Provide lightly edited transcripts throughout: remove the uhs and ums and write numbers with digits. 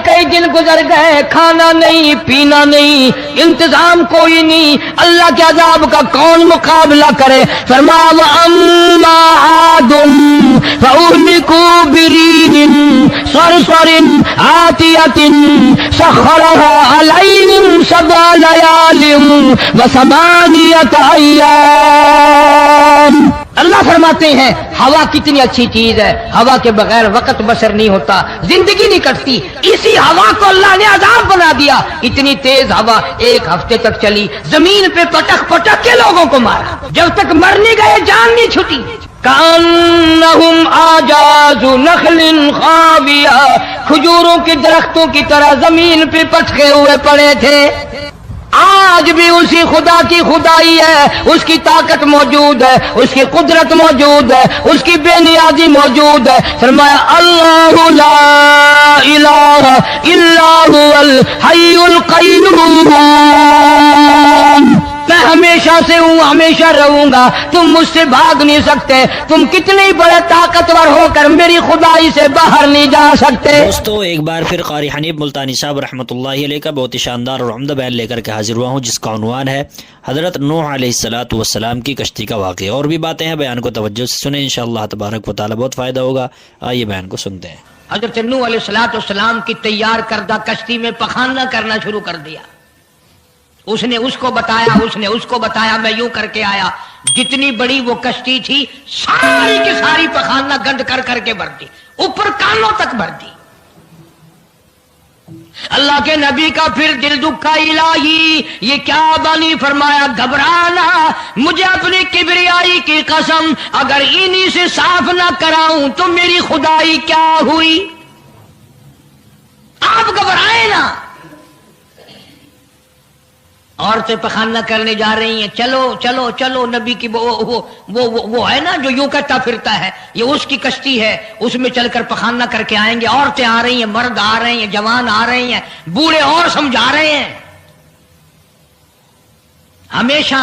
کئی دن گزر گئے، کھانا نہیں، پینا نہیں، انتظام کوئی نہیں، اللہ کے عذاب کا کون مقابلہ کرے؟ فرمایا وَأَمَّا عَادٌ فَأُهْلِكُوا بِرِيحٍ صَرْصَرٍ عَاتِيَةٍ سَخَّرَهَا عَلَيْهِمْ سَبْعَ لَيَالٍ وَثَمَانِيَةَ أَيَّامٍ۔ اللہ فرماتے ہیں ہوا کتنی اچھی چیز ہے، ہوا کے بغیر وقت بسر نہیں ہوتا، زندگی نہیں کٹتی، اسی ہوا کو اللہ نے عذاب بنا دیا۔ اتنی تیز ہوا ایک ہفتے تک چلی، زمین پہ پٹک پٹک کے لوگوں کو مارا، جب تک مر نہیں گئے جان نہیں چھٹی۔ کأنہم اعجاز نخل خاویہ، کھجوروں کے درختوں کی طرح زمین پہ پٹکے ہوئے پڑے تھے۔ آج بھی اسی خدا کی خدائی ہے، اس کی طاقت موجود ہے، اس کی قدرت موجود ہے، اس کی بے نیازی موجود ہے۔ فرمایا اللہ لا الہ الا هو الحی القیوم، میں ہمیشہ سے ہوں، ہمیشہ رہوں گا، تم مجھ سے بھاگ نہیں سکتے، تم کتنے بڑے طاقتور ہو کر میری خدائی سے باہر نہیں جا سکتے۔ دوستو ایک بار پھر قاری حنیف ملتانی صاحب رحمۃ اللہ علیہ کا بہت ہی شاندار اور عمدہ بیان لے کر کے حاضر ہوا ہوں، جس کا عنوان ہے حضرت نوح علیہ السلام کی کشتی کا واقعہ۔ اور بھی باتیں ہیں، بیان کو توجہ سے سنیں، انشاءاللہ تبارک و تعالی بہت فائدہ ہوگا۔ آئیے بیان کو سنتے ہیں۔ حضرت نوح علیہ السلام کی تیار کردہ کشتی میں پخانہ کرنا شروع کر دیا۔ اس نے اس کو بتایا، اس نے اس کو بتایا، میں یوں کر کے آیا۔ جتنی بڑی وہ کشتی تھی ساری کی ساری پخانہ گند کر کر کے بھر دی، اوپر کانوں تک بھر دی۔ اللہ کے نبی کا پھر دل دکھا، الہی یہ کیا بانی؟ فرمایا گھبرانا، مجھے اپنی کبریائی کی قسم اگر انہی سے صاف نہ کراؤں تو میری خدائی کیا ہوئی؟ آپ گھبرائیں نا۔ عورتیں پخانہ کرنے جا رہی ہیں، چلو چلو چلو، نبی کی وہ ہے نا جو یوں کہتا پھرتا ہے، یہ اس کی کشتی ہے، اس میں چل کر پخانہ کر کے آئیں گے۔ عورتیں آ رہی ہیں، مرد آ رہے ہیں، جوان آ رہے ہیں، بوڑھے اور سمجھا رہے ہیں۔ ہمیشہ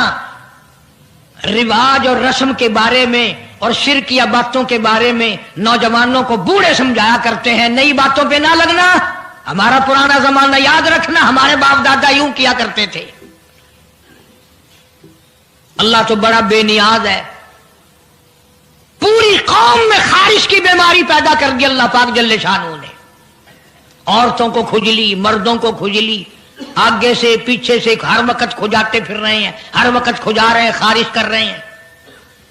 رواج اور رسم کے بارے میں اور شرک یا باتوں کے بارے میں نوجوانوں کو بوڑھے سمجھایا کرتے ہیں، نئی باتوں پہ نہ لگنا، ہمارا پرانا زمانہ یاد رکھنا، ہمارے باپ دادا یوں کیا کرتے تھے۔ اللہ تو بڑا بے نیاز ہے، پوری قوم میں خارش کی بیماری پیدا کر دی اللہ پاک جل شانہ نے۔ عورتوں کو کھجلی، مردوں کو کھجلی، آگے سے پیچھے سے ہر وقت کھجاتے پھر رہے ہیں، ہر وقت کھجا رہے ہیں، خارش کر رہے ہیں۔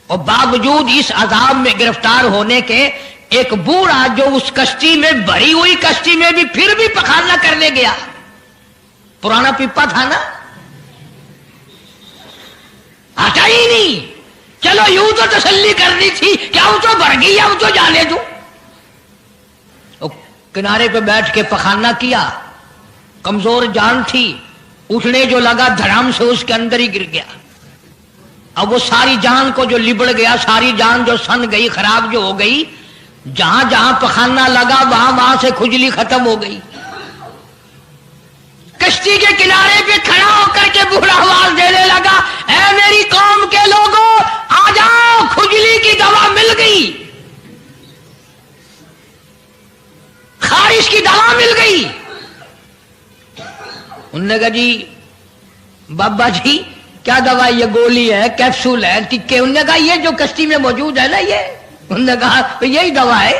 اور باوجود اس عذاب میں گرفتار ہونے کے ایک بوڑھا جو اس کشتی میں بھری ہوئی کشتی میں بھی پھر بھی پخانہ کرنے گیا، پرانا پیپا تھا نا، ہٹا ہی نہیں۔ چلو یوں تو تسلی کرنی تھی کہ اب تو بھر گئی، اب تو جانے دوں۔ کنارے پہ بیٹھ کے پخانہ کیا، کمزور جان تھی، اٹھنے جو لگا دھڑام سے اس کے اندر ہی گر گیا۔ اب وہ ساری جان کو جو لبڑ گیا، ساری جان جو سن گئی، خراب جو ہو گئی، جہاں جہاں پخانہ لگا وہاں وہاں سے کھجلی ختم ہو گئی۔ کشتی کے کنارے پہ کھڑا ہو کر کے بوڑھا آواز دینے لگا، اے میری قوم کے لوگوں آ جاؤ، کھجلی کی دوا مل گئی، خارش کی دوا مل گئی۔ انہوں نے کہا جی بابا جی کیا دوا؟ یہ گولی ہے، کیپسول ہے، ٹکے؟ انہوں نے کہا یہ جو کشتی میں موجود ہے نا یہ۔ انہوں نے کہا یہی دوا ہے،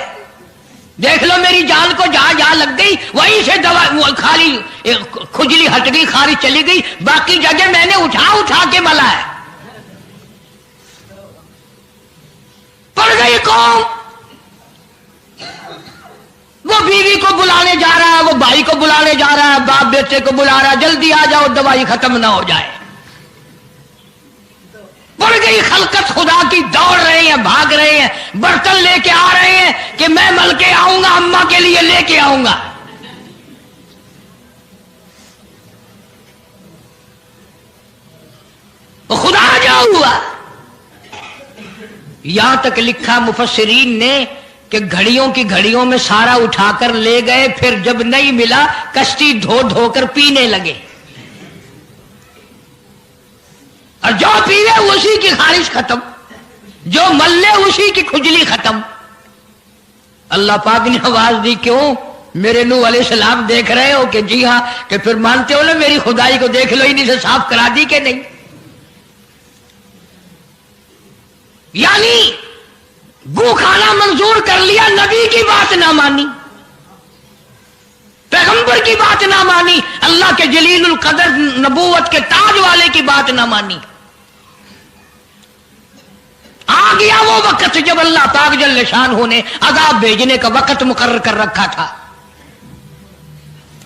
دیکھ لو میری جان کو جہاں جہاں لگ گئی وہیں سے دوا، خالی کھجلی ہٹ گئی، خارش چلی گئی، باقی جگہ میں نے اٹھا اٹھا کے ملا ہے۔ پڑ گئی قوم، وہ بیوی کو بلانے جا رہا ہے، وہ بھائی کو بلانے جا رہا ہے، باپ بیٹے کو بلا رہا ہے، جلدی آ جاؤ دوائی ختم نہ ہو جائے۔ پڑ گئی خلقت خدا کی، دوڑ رہے ہیں، بھاگ رہے ہیں، برتن لے کے آ رہے ہیں کہ میں مل کے آؤں گا، اماں کے لیے لے کے آؤں گا۔ خدا جو ہوا، یہاں تک لکھا مفسرین نے کہ گھڑیوں کی گھڑیوں میں سارا اٹھا کر لے گئے، پھر جب نہیں ملا کشتی دھو دھو کر پینے لگے، اور جو پیوے اسی کی خارش ختم، جو ملے اسی کی کھجلی ختم۔ اللہ پاک نے آواز دی، کیوں؟ میرے نوح علیہ السلام دیکھ رہے ہو کہ جی ہاں، کہ پھر مانتے ہو نا میری خدائی کو؟ دیکھ لو انہیں سے صاف کرا دی کہ نہیں؟ یعنی گو کھانا منظور کر لیا، نبی کی بات نہ مانی، پیغمبر کی بات نہ مانی، اللہ کے جلیل القدر نبوت کے تاج والے کی بات نہ مانی۔ آ گیا وہ وقت جب اللہ پاک جل شانہ نے عذاب بھیجنے کا وقت مقرر کر رکھا تھا،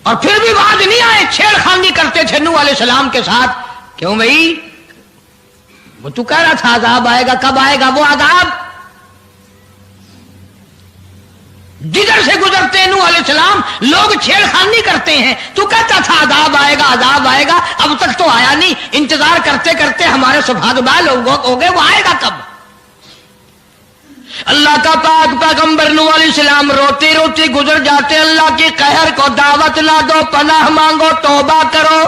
اور پھر بھی باز نہیں آئے، چھیڑ خانی کرتے تھے نوح علیہ السلام کے ساتھ۔ کیوں بھائی؟ وہ تو کہہ رہا تھا عذاب آئے گا، کب آئے گا وہ عذاب؟ جدھر سے گزرتے ہیں نوح علیہ السلام لوگ چھیڑ خانی کرتے ہیں، تو کہتا تھا عذاب آئے گا، عذاب آئے گا، اب تک تو آیا نہیں، انتظار کرتے کرتے ہمارے سبحان بال ہو گئے، وہ آئے گا کب؟ اللہ کا پاک پیغمبر نوح علیہ السلام روتے روتے گزر جاتے، اللہ کے قہر کو دعوت نہ دو، پناہ مانگو، توبہ کرو۔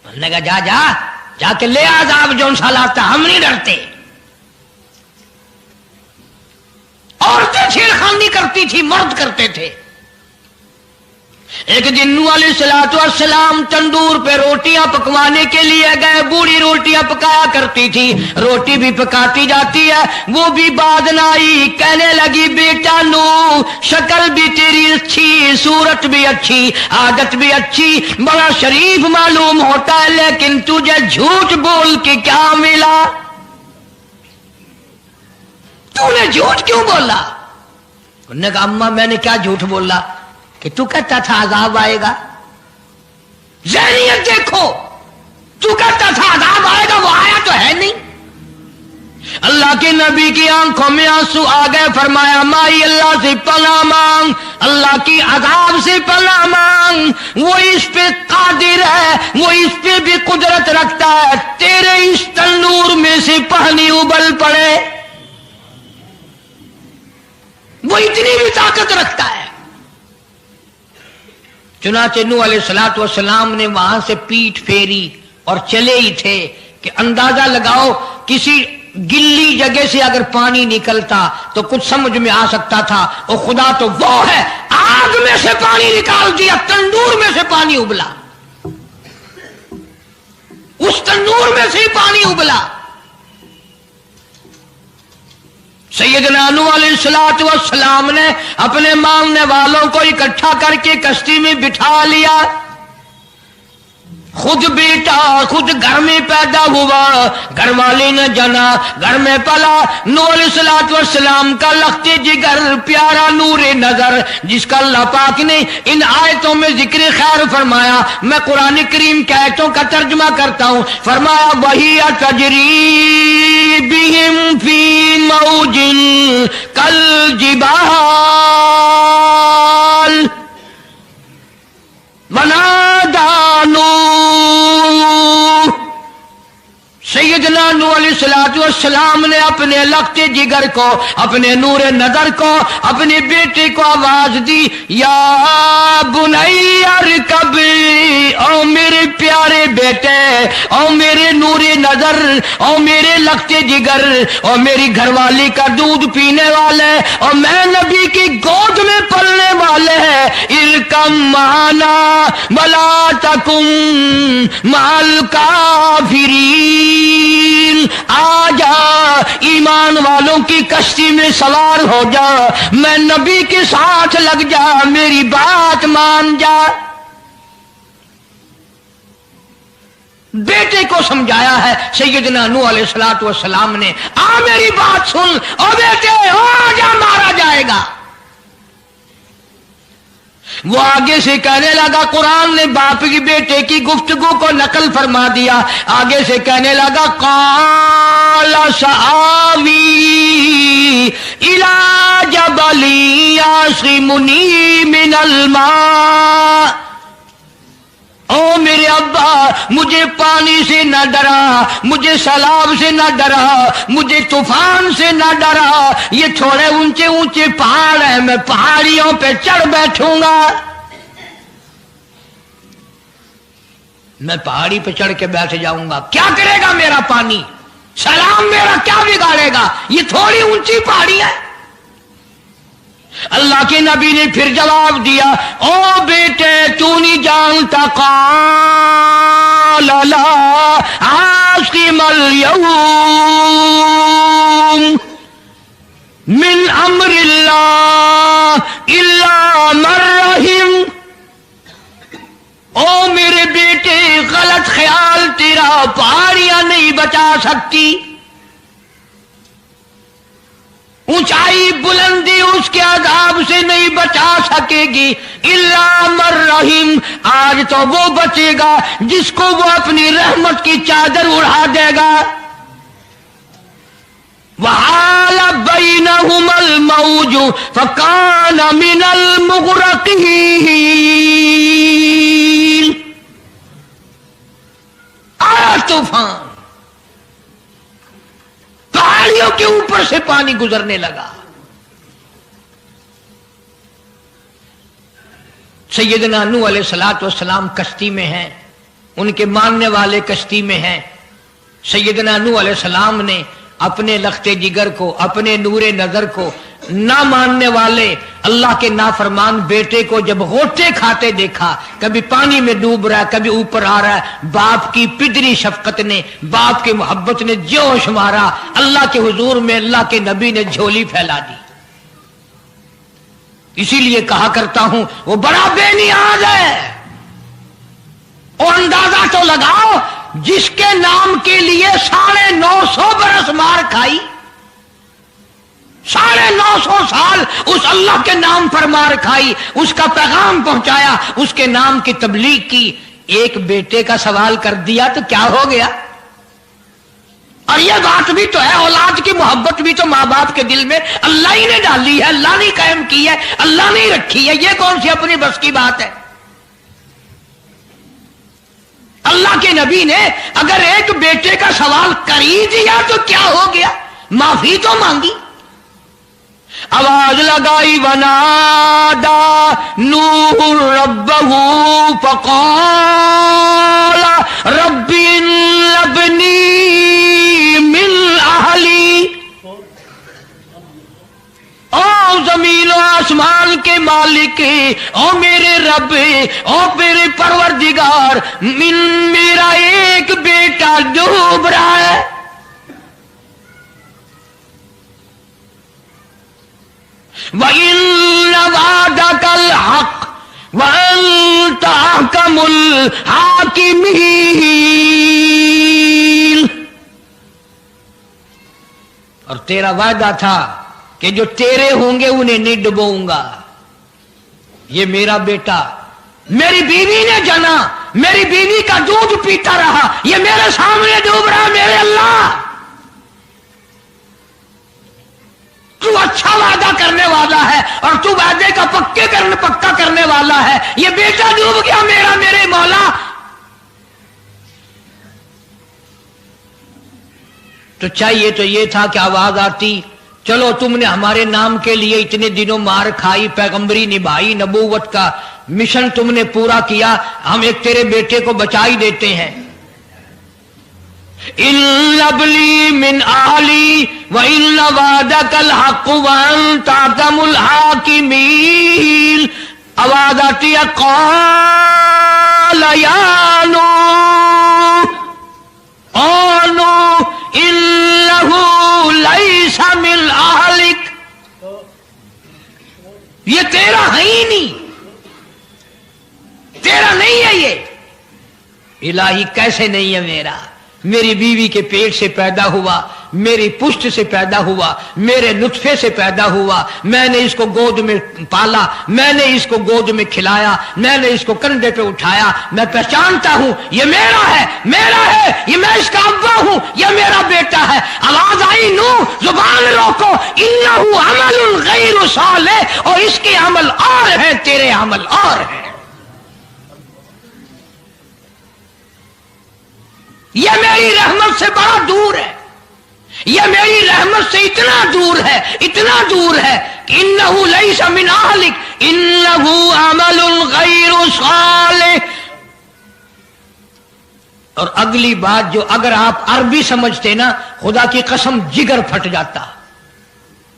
نے کہا جا جا جا کے لے عذاب جو سال آتا، ہم نہیں ڈرتے۔ عورتیں چھیڑخانی کرتی تھی، مرد کرتے تھے۔ ایک دن نوح علیہ السلام تندور پہ روٹیاں پکوانے کے لیے گئے، بوڑھی روٹیاں پکایا کرتی تھی، روٹی بھی پکاتی جاتی ہے، وہ بھی بعد نہ آئی، کہنے لگی بیٹا نوح شکل بھی تیری اچھی، صورت بھی اچھی، عادت بھی اچھی، بڑا شریف معلوم ہوتا ہے، لیکن تجھے جھوٹ بول کے کیا ملا؟ تو نے جھوٹ کیوں بولا؟ انہوں نے کہا اماں میں نے کیا جھوٹ بولا کہ تو کہتا تھا عذاب آئے گا؟ ذہنیت دیکھو، تو کہتا تھا عذاب آئے گا، وہ آیا تو ہے نہیں۔ اللہ کے نبی کی آنکھوں میں آنسو آ گئے، فرمایا مائی اللہ سے پناہ مانگ، اللہ کی عذاب سے پناہ مانگ، وہ اس پہ قادر ہے، وہ اس پہ بھی قدرت رکھتا ہے، تیرے اس تنور میں سے پانی ابل پڑے، وہ اتنی بھی طاقت رکھتا ہے۔ چنانچہ نوح علیہ السلام نے وہاں سے پیٹھ پھیری اور چلے ہی تھے کہ اندازہ لگاؤ کسی گلی جگہ سے اگر پانی نکلتا تو کچھ سمجھ میں آ سکتا تھا، اور خدا تو وہ ہے، آگ میں سے پانی نکال دیا، تندور میں سے پانی ابلا، اس تندور میں سے ہی پانی ابلا۔ سیدنا نوح علیہ السلام نے اپنے ماننے والوں کو اکٹھا کر کے کشتی میں بٹھا لیا، خود بیٹا خود گھر میں پیدا ہوا، گھر والے نے جنا، گھر میں پلا۔ نوح علیہ السلام کا لخت جگر، پیارا نور نظر، جس کا اللہ پاک نے ان آیتوں میں ذکر خیر فرمایا۔ میں قرآن کریم کی آیتوں کا ترجمہ کرتا ہوں۔ فرمایا وہی تجری بہم فی موج کالجبال ونادى نوح، سیدنا نوح علیہ السلام نے اپنے لخت جگر کو، اپنے نور نظر کو، اپنے بیٹے کو آواز دی، یا بنی ارکب، او میرے پیارے بیٹے، او میرے نور نظر، او میرے لخت جگر، او میری گھر والی کا دودھ پینے والے، اور میں نبی کی گود میں پلنے والے ہیں، ارکم معنا ولا تکن مع الکافرین، آ جا ایمان والوں کی کشتی میں سوار ہو جا، میں نبی کے ساتھ لگ جا، میری بات مان جا۔ بیٹے کو سمجھایا ہے سیدنا نوح علیہ السلام نے، آ میری بات سن، او بیٹے آ جا، مارا جائے گا۔ وہ آگے سے کہنے لگا، قرآن نے باپ کی بیٹے کی گفتگو کو نقل فرما دیا، آگے سے کہنے لگا قال سآوی الی جبل یعصمنی من الماء، او میرے ابا مجھے پانی سے نہ ڈرا، مجھے سیلاب سے نہ ڈرا، مجھے طوفان سے نہ ڈرا، یہ تھوڑے اونچے اونچے پہاڑ ہیں، میں پہاڑیوں پہ چڑھ بیٹھوں گا، میں پہاڑی پہ چڑھ کے بیٹھ جاؤں گا، کیا کرے گا میرا پانی، سیلاب میرا کیا بگاڑے گا، یہ تھوڑی اونچی پہاڑی ہے۔ اللہ کے نبی نے پھر جواب دیا، او بیٹے تو نہیں جانتا، قال لا عاصم اليوم من امر اللہ الا من رحم۔ او میرے بیٹے غلط خیال تیرا، پہاڑیاں نہیں بچا سکتی، اونچائی بلندی اس کے عذاب سے نہیں بچا سکے گی، الا من رحم، آج تو وہ بچے گا جس کو وہ اپنی رحمت کی چادر اڑا دے گا۔ وحال بینہما الموج فکان من المغرقین، آیا طوفان، پہاڑیوں کے اوپر سے پانی گزرنے لگا۔ سیدنا نوح علیہ السلام کشتی میں ہیں، ان کے ماننے والے کشتی میں ہیں۔ سیدنا نوح علیہ السلام نے اپنے لخت جگر کو، اپنے نور نظر کو، نہ ماننے والے اللہ کے نافرمان بیٹے کو جب غوطے کھاتے دیکھا، کبھی پانی میں ڈوب رہا ہے، کبھی اوپر آ رہا ہے، باپ کی پدری شفقت نے، باپ کی محبت نے جوش مارا، اللہ کے حضور میں اللہ کے نبی نے جھولی پھیلا دی۔ اسی لیے کہا کرتا ہوں وہ بڑا بے نیاز ہے، اور اندازہ تو لگاؤ جس کے نام کے لیے 950 برس مار کھائی، 950 سال اس اللہ کے نام پر مار کھائی، اس کا پیغام پہنچایا، اس کے نام کی تبلیغ کی، ایک بیٹے کا سوال کر دیا تو کیا ہو گیا؟ اور یہ بات بھی تو ہے، اولاد کی محبت بھی تو ماں باپ کے دل میں اللہ ہی نے ڈالی ہے، اللہ نے قائم کی ہے، اللہ نے رکھی ہے، یہ کون سی اپنی بس کی بات ہے؟ اللہ کے نبی نے اگر ایک بیٹے کا سوال کر ہی دیا تو کیا ہو گیا؟ معافی تو مانگی، آواز لگائی، ونادا نوح ربہ فقال رب ابنی من اہلی۔ او زمین و آسمان کے مالک، او میرے رب، او میرے پروردگار، میرا ایک بیٹا ڈوب رہا ہے۔ وَإِنَّ وَعْدَكَ الْحَقُّ وَأَنْتَ أَحْكَمُ الْحَاكِمِينَ۔ اور تیرا وعدہ تھا کہ جو تیرے ہوں گے انہیں نہیں ڈبوؤں گا۔ یہ میرا بیٹا میری بیوی نے جنا، میری بیوی کا دودھ پیتا رہا، یہ میرے سامنے ڈوب رہا، میرے اللہ تو اچھا وعدہ کرنے والا ہے، اور تو وعدے کا پکا کرنے والا ہے، یہ بیٹا ڈوب گیا میرا، میرے مولا۔ تو چاہیے تو یہ تھا کہ آواز آتی، چلو تم نے ہمارے نام کے لیے اتنے دنوں مار کھائی، پیغمبری نبھائی، نبوت کا مشن تم نے پورا کیا، ہم ایک تیرے بیٹے کو بچا ہی دیتے ہیں۔ ان ابلی من اہلی وان وعدک الحق وانت احکم الحاکمین۔ آواز آتی ہے، قال یا نوح انہ لیس من اہلک، یہ تیرا ہے ہی نہیں، تیرا نہیں ہے یہ۔ الہی کیسے نہیں ہے میرا؟ میری بیوی کے پیٹ سے پیدا ہوا، میری پشت سے پیدا ہوا، میرے نطفے سے پیدا ہوا، میں نے اس کو گود میں پالا، میں نے اس کو گود میں کھلایا، میں نے اس کو کندھے پہ اٹھایا، میں پہچانتا ہوں یہ میرا ہے، میرا ہے، یہ میں اس کا ابا ہوں، یہ میرا بیٹا ہے۔ آواز آئی، نو زبان روکو، انہ عمل غیر صالح، اور اس کے عمل اور ہیں، تیرے عمل اور ہیں۔ یہ میری رحمت سے بڑا دور ہے، یہ میری رحمت سے اتنا دور ہے، اتنا دور ہے کہ انہ لیس من اہلک انہ عمل غیر صالح۔ اور اگلی بات جو اگر آپ عربی سمجھتے نا، خدا کی قسم جگر پھٹ جاتا،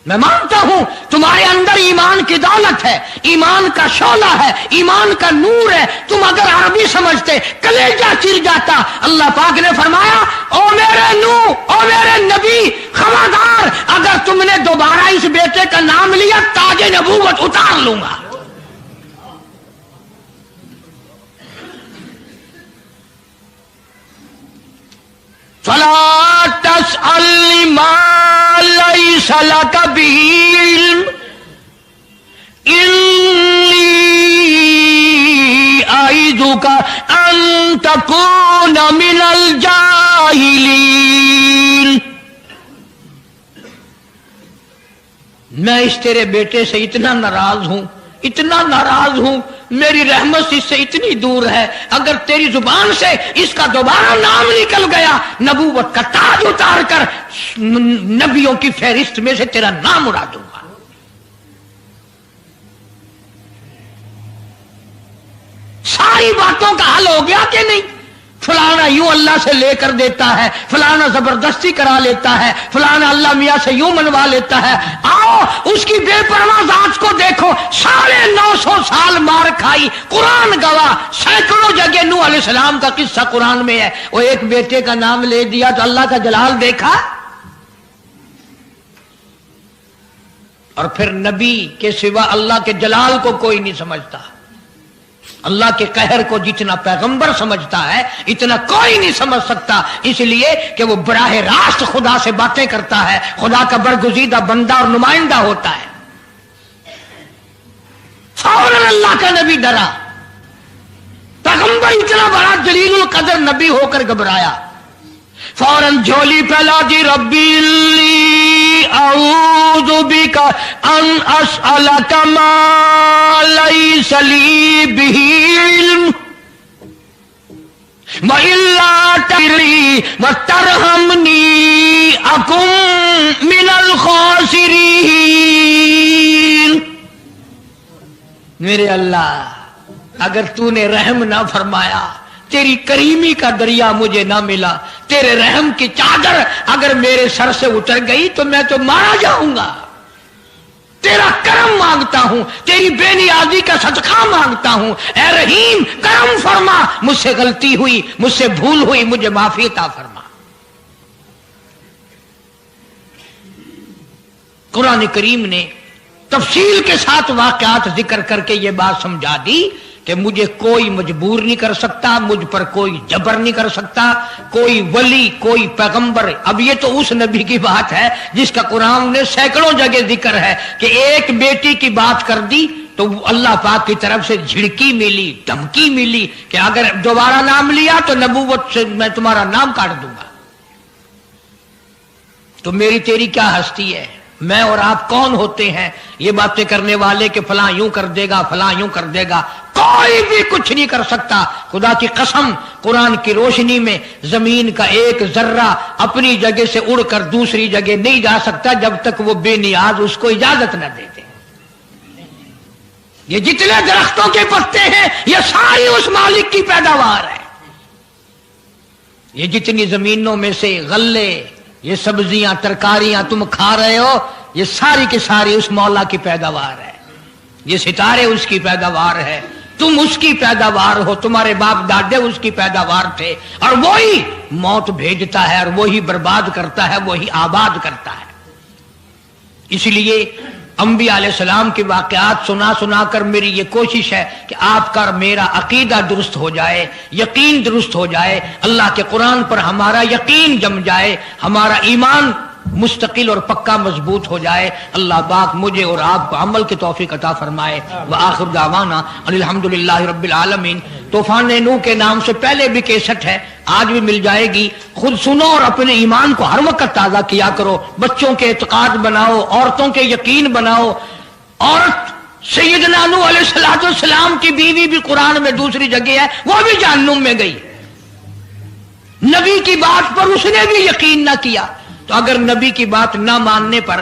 میں مانتا ہوں تمہارے اندر ایمان کی دولت ہے، ایمان کا شعلہ ہے، ایمان کا نور ہے، تم اگر عربی سمجھتے کلیجہ چر جاتا۔ اللہ پاک نے فرمایا او میرے نوح، او میرے نبی، خبردار اگر تم نے دوبارہ اس بیٹے کا نام لیا تاج نبوت اتار لوں گا۔ فَلَا تَسْأَلْنِ مَا لَيْسَ لَكَ بِهِ عِلْمٌ إِنِّي أَعِظُكَ أَن تَكُونَ مِنَ الْجَاهِلِينَ۔ میں اس تیرے بیٹے سے اتنا ناراض ہوں، اتنا ناراض ہوں، میری رحمت اس سے اتنی دور ہے، اگر تیری زبان سے اس کا دوبارہ نام نکل گیا نبوت کا تاج اتار کر نبیوں کی فہرست میں سے تیرا نام اڑا دوں گا۔ ساری باتوں کا حل ہو گیا کہ نہیں؟ فلانا یوں اللہ سے لے کر دیتا ہے، فلانا زبردستی کرا لیتا ہے، فلانا اللہ میاں سے یوں منوا لیتا ہے۔ آؤ اس کی بے پرواہ ذات کو دیکھو، 950 سال مار کھائی، قرآن گواہ، سینکڑوں جگہ نوح علیہ السلام کا قصہ قرآن میں ہے، وہ ایک بیٹے کا نام لے دیا تو اللہ کا جلال دیکھا۔ اور پھر نبی کے سوا اللہ کے جلال کو کوئی نہیں سمجھتا، اللہ کے قہر کو جتنا پیغمبر سمجھتا ہے اتنا کوئی نہیں سمجھ سکتا، اس لیے کہ وہ براہ راست خدا سے باتیں کرتا ہے، خدا کا برگزیدہ بندہ اور نمائندہ ہوتا ہے۔ فوراً اللہ کا نبی ڈرا، پیغمبر اتنا بڑا جلیل القدر نبی ہو کر گھبرایا، فوراً جھولی پھیلا دی، ربی لی اعوذ بک ان اسألک ما لیس لی بہ علم وإلا تغفر وترحمنی اکن من الخاسرین۔ میرے اللہ اگر تو نے رحم نہ فرمایا، تیری کریمی کا دریا مجھے نہ ملا، تیرے رحم کی چادر اگر میرے سر سے اتر گئی تو میں تو مارا جاؤں گا۔ تیرا کرم مانگتا ہوں، تیری بے نیازی کا صدقہ مانگتا ہوں، اے رحیم کرم فرما، مجھ سے غلطی ہوئی، مجھ سے بھول ہوئی، مجھے معافی عطا فرما۔ قرآن کریم نے تفصیل کے ساتھ واقعات ذکر کر کے یہ بات سمجھا دی کہ مجھے کوئی مجبور نہیں کر سکتا، مجھ پر کوئی جبر نہیں کر سکتا، کوئی ولی، کوئی پیغمبر۔ اب یہ تو اس نبی کی بات ہے جس کا قرآن نے سینکڑوں جگہ ذکر ہے کہ ایک بیٹی کی بات کر دی تو اللہ پاک کی طرف سے جھڑکی ملی، دھمکی ملی کہ اگر دوبارہ نام لیا تو نبوت سے میں تمہارا نام کاٹ دوں گا۔ تو میری تیری کیا ہستی ہے؟ میں اور آپ کون ہوتے ہیں یہ باتیں کرنے والے کہ فلاں یوں کر دے گا، فلاں یوں کر دے گا؟ کوئی بھی کچھ نہیں کر سکتا۔ خدا کی قسم قرآن کی روشنی میں زمین کا ایک ذرہ اپنی جگہ سے اڑ کر دوسری جگہ نہیں جا سکتا جب تک وہ بے نیاز اس کو اجازت نہ دیتے۔ یہ جتنے درختوں کے پتے ہیں یہ ساری اس مالک کی پیداوار ہے۔ یہ جتنی زمینوں میں سے غلے، یہ سبزیاں، ترکاریاں تم کھا رہے ہو، یہ ساری کی ساری اس مولا کی پیداوار ہے۔ یہ ستارے اس کی پیداوار ہے، تم اس کی پیداوار ہو، تمہارے باپ دادے اس کی پیداوار تھے، اور وہی موت بھیجتا ہے اور وہی برباد کرتا ہے، وہی آباد کرتا ہے۔ اس لیے انبیاء علیہ السلام کے واقعات سنا سنا کر میری یہ کوشش ہے کہ آپ کا اور میرا عقیدہ درست ہو جائے، یقین درست ہو جائے، اللہ کے قرآن پر ہمارا یقین جم جائے، ہمارا ایمان مستقل اور پکا مضبوط ہو جائے۔ اللہ پاک مجھے اور آپ کو عمل کی توفیق عطا فرمائے۔ وآخر دعوانا ان الحمدللہ رب العالمین۔ طوفان نوح کے نام سے پہلے بھی کیسٹ ہے، آج بھی مل جائے گی، خود سنو اور اپنے ایمان کو ہر وقت تازہ کیا کرو، بچوں کے اعتقاد بناؤ، عورتوں کے یقین بناؤ۔ عورت سیدنا نوح علیہ السلام کی بیوی بھی قرآن میں دوسری جگہ ہے، وہ بھی جہنم میں گئی، نبی کی بات پر اس نے بھی یقین نہ کیا۔ تو اگر نبی کی بات نہ ماننے پر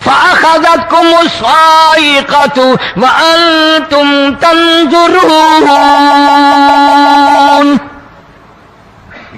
فأخذتكم الصاعقة وأنتم تنظرون।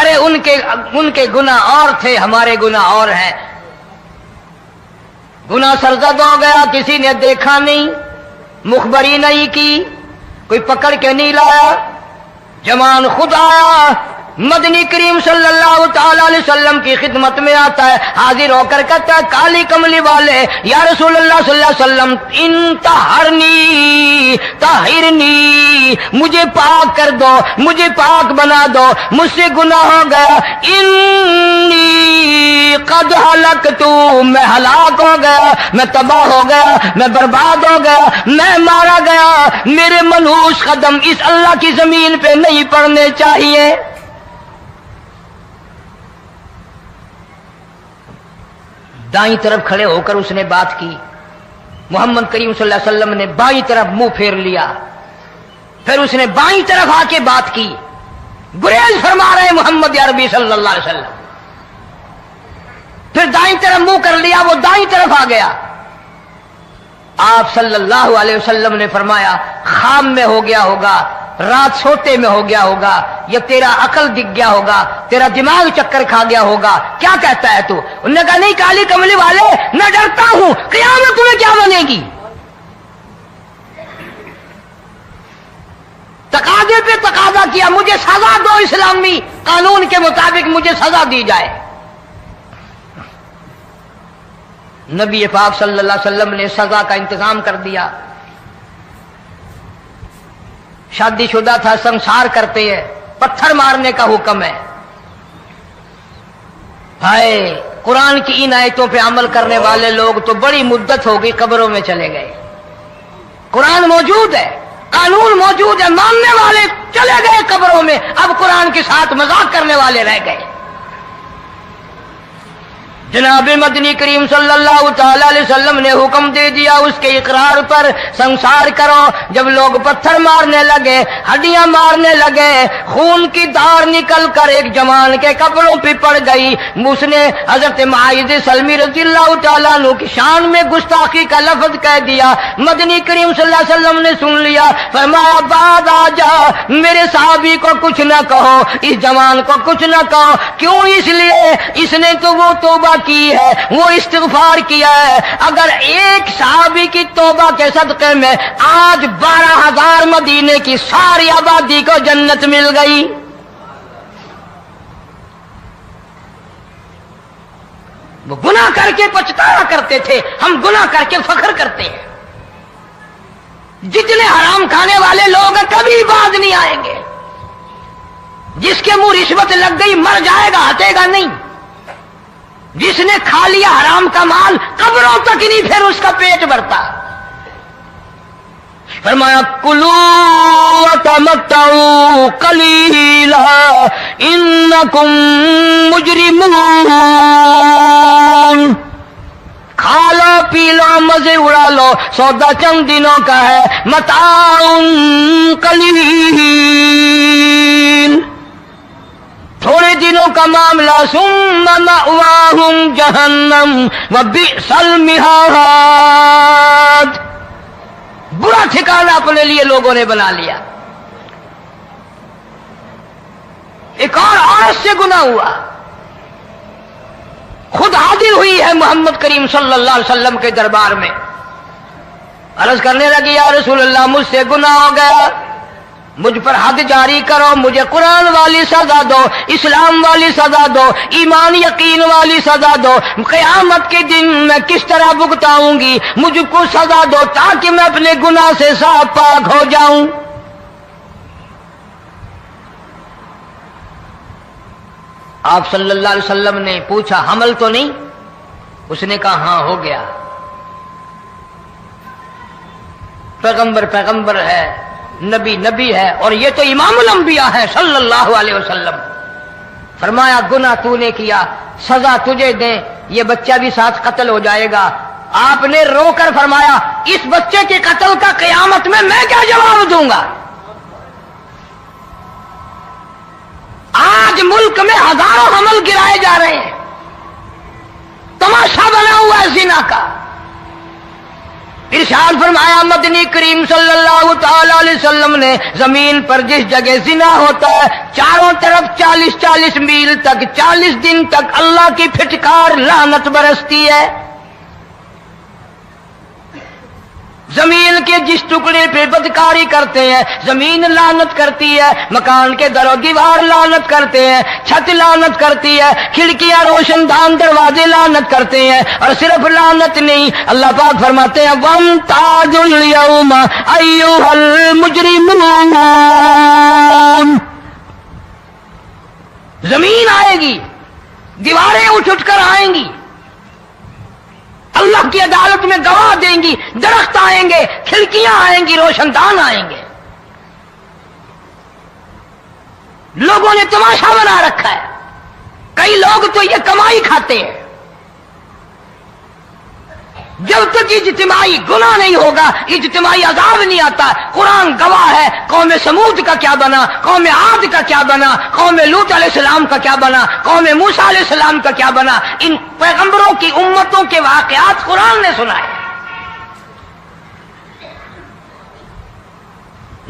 ارے ان کے گناہ اور تھے، ہمارے گناہ اور ہیں. گناہ سرزد ہو گیا، کسی نے دیکھا نہیں، مخبری نہیں کی، کوئی پکڑ کے نہیں لایا، جوان خود آیا، مدنی کریم صلی اللہ تعالی علیہ وسلم کی خدمت میں آتا ہے، حاضر ہو کر کہتا ہے کالی کملی والے یا رسول اللہ صلی اللہ علیہ وسلم انتہرنی طہرنی، مجھے پاک کر دو، مجھے پاک بنا دو، مجھ سے گناہ ہو گیا، انی قد ہلکت، میں ہلاک ہو گیا، میں تباہ ہو گیا، میں برباد ہو گیا، میں مارا گیا، میرے منحوس قدم اس اللہ کی زمین پہ نہیں پڑنے چاہیے. دائیں طرف کھڑے ہو کر اس نے بات کی. محمد کریم صلی اللہ علیہ وسلم نے بائیں طرف منہ پھیر لیا، پھر اس نے بائیں طرف آ کے بات کی. گریز فرما رہے محمد عربی صلی اللہ علیہ وسلم. پھر دائیں طرف منہ کر لیا، وہ دائیں طرف آ گیا. آپ صلی اللہ علیہ وسلم نے فرمایا خواب میں ہو گیا ہوگا، رات سوتے میں ہو گیا ہوگا، یا تیرا عقل دکھ گیا ہوگا، تیرا دماغ چکر کھا گیا ہوگا، کیا کہتا ہے تو؟ انہوں نے کہا نہیں کالی کملی والے، میں ڈرتا ہوں قیامت تمہیں کیا بنے گی. تقاضے پہ تقاضا کیا، مجھے سزا دو، اسلامی قانون کے مطابق مجھے سزا دی جائے. نبی پاک صلی اللہ علیہ وسلم نے سزا کا انتظام کر دیا. شادی شدہ تھا، سنسار کرتے ہیں، پتھر مارنے کا حکم ہے. ہائے قرآن کی ان آیتوں پہ عمل کرنے والے لوگ تو بڑی مدت ہو گئی قبروں میں چلے گئے. قرآن موجود ہے، قانون موجود ہے، ماننے والے چلے گئے قبروں میں، اب قرآن کے ساتھ مذاق کرنے والے رہ گئے. جناب مدنی کریم صلی اللہ تعالی علیہ وسلم نے حکم دے دیا اس کے اقرار پر سنسار کرو. جب لوگ پتھر مارنے لگے، ہڈیاں مارنے لگے، خون کی دھار نکل کر ایک جوان کے کپڑوں پہ پڑ گئی. اس نے حضرت معاذ سلمی رضی اللہ تعالیٰ عنہ کی شان میں گستاخی کا لفظ کہہ دیا. مدنی کریم صلی اللہ علیہ وسلم نے سن لیا، فرمایا بعد آ جا، میرے صحابی کو کچھ نہ کہو، اس جوان کو کچھ نہ کہو. کیوں؟ اس لیے اس نے تو وہ توبہ کی ہے، وہ استغفار کیا ہے. اگر ایک صحابی کی توبہ کے صدقے میں آج 12,000 مدینے کی ساری آبادی کو جنت مل گئی. وہ گناہ کر کے پچھتایا کرتے تھے، ہم گناہ کر کے فخر کرتے ہیں. جتنے حرام کھانے والے لوگ ہیں کبھی باز نہیں آئیں گے. جس کے منہ رشوت لگ گئی مر جائے گا، ہٹے گا نہیں. جس نے کھا لیا حرام کا مال قبروں تک نہیں پھر اس کا پیٹ بھرتا. فرمایا کلو وتمتعوا قلیلا انکم مجرمون، کھا لو پی لو مزے اڑا لو، سودا چند دنوں کا ہے، متاع قلیل، تھوڑے دنوں کا معاملہ، ثم مأواہم جہنم وبئس المہاد، برا ٹھکانہ اپنے لیے لوگوں نے بنا لیا. ایک اور عورت سے گناہ ہوا، خود حاضر ہوئی ہے محمد کریم صلی اللہ علیہ وسلم کے دربار میں، عرض کرنے لگی یا رسول اللہ مجھ سے گناہ ہو گیا، مجھ پر حد جاری کرو، مجھے قرآن والی سزا دو، اسلام والی سزا دو، ایمان یقین والی سزا دو. قیامت کے دن میں کس طرح بھگتاؤں گی، مجھ کو سزا دو تاکہ میں اپنے گناہ سے صاف پاک ہو جاؤں. آپ صلی اللہ علیہ وسلم نے پوچھا حمل تو نہیں؟ اس نے کہا ہاں ہو گیا. پیغمبر ہے، نبی ہے، اور یہ تو امام الانبیاء ہے صلی اللہ علیہ وسلم. فرمایا گناہ تو نے کیا، سزا تجھے دیں، یہ بچہ بھی ساتھ قتل ہو جائے گا. آپ نے رو کر فرمایا اس بچے کے قتل کا قیامت میں کیا جواب دوں گا؟ آج ملک میں ہزاروں حمل گرائے جا رہے ہیں، تماشا بنا ہوا ہے زنا کا. ارشاد فرمایا مدنی کریم صلی اللہ تعالی علیہ وسلم نے زمین پر جس جگہ زنا ہوتا ہے چاروں طرف 40 میل تک 40 دن تک اللہ کی پھٹکار لعنت برستی ہے. زمین کے جس ٹکڑے پہ بدکاری کرتے ہیں زمین لعنت کرتی ہے, مکان کے در و دیوار لعنت کرتے ہیں, چھت لعنت کرتی ہے, کھڑکیاں روشن دان دروازے لعنت کرتے ہیں. اور صرف لعنت نہیں, اللہ پاک فرماتے ہیں وَامْتَازُوا الْيَوْمَ أَيُّهَا الْمُجْرِمُونَ. زمین آئے گی, دیواریں اٹھ کر آئیں گی, اللہ کی عدالت میں گواہ دیں گی, درخت آئیں گے, کھڑکیاں آئیں گی, روشن دان آئیں گے. لوگوں نے تماشا بنا رکھا ہے. کئی لوگ تو یہ کمائی کھاتے ہیں. جب تک اجتماعی گناہ نہیں ہوگا اجتماعی عذاب نہیں آتا. قرآن گواہ ہے, قوم سمود کا کیا بنا, قوم عاد کا کیا بنا, قوم لوط علیہ السلام کا کیا بنا, قوم موسیٰ علیہ السلام کا کیا بنا. ان پیغمبروں کی امتوں کے واقعات قرآن نے سنائے.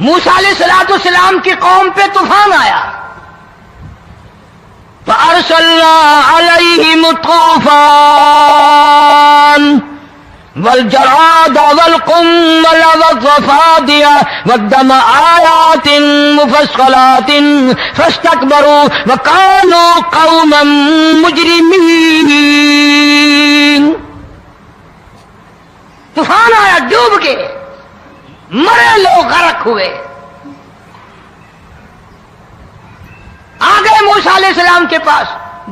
موسیٰ علیہ السلام کی قوم پہ طوفان آیا, فَأَرْسَلْنَا عَلَيْهِمُ الطُّوفَانَ والجراد والقمل والضفادع والدم آيات مفصلات فاستكبروا وكانوا قوما مجرمين. طوفان آیا, ڈوب کے مرے لوگ غرق ہوئے. آ گئے موسیٰ علیہ السلام کے پاس,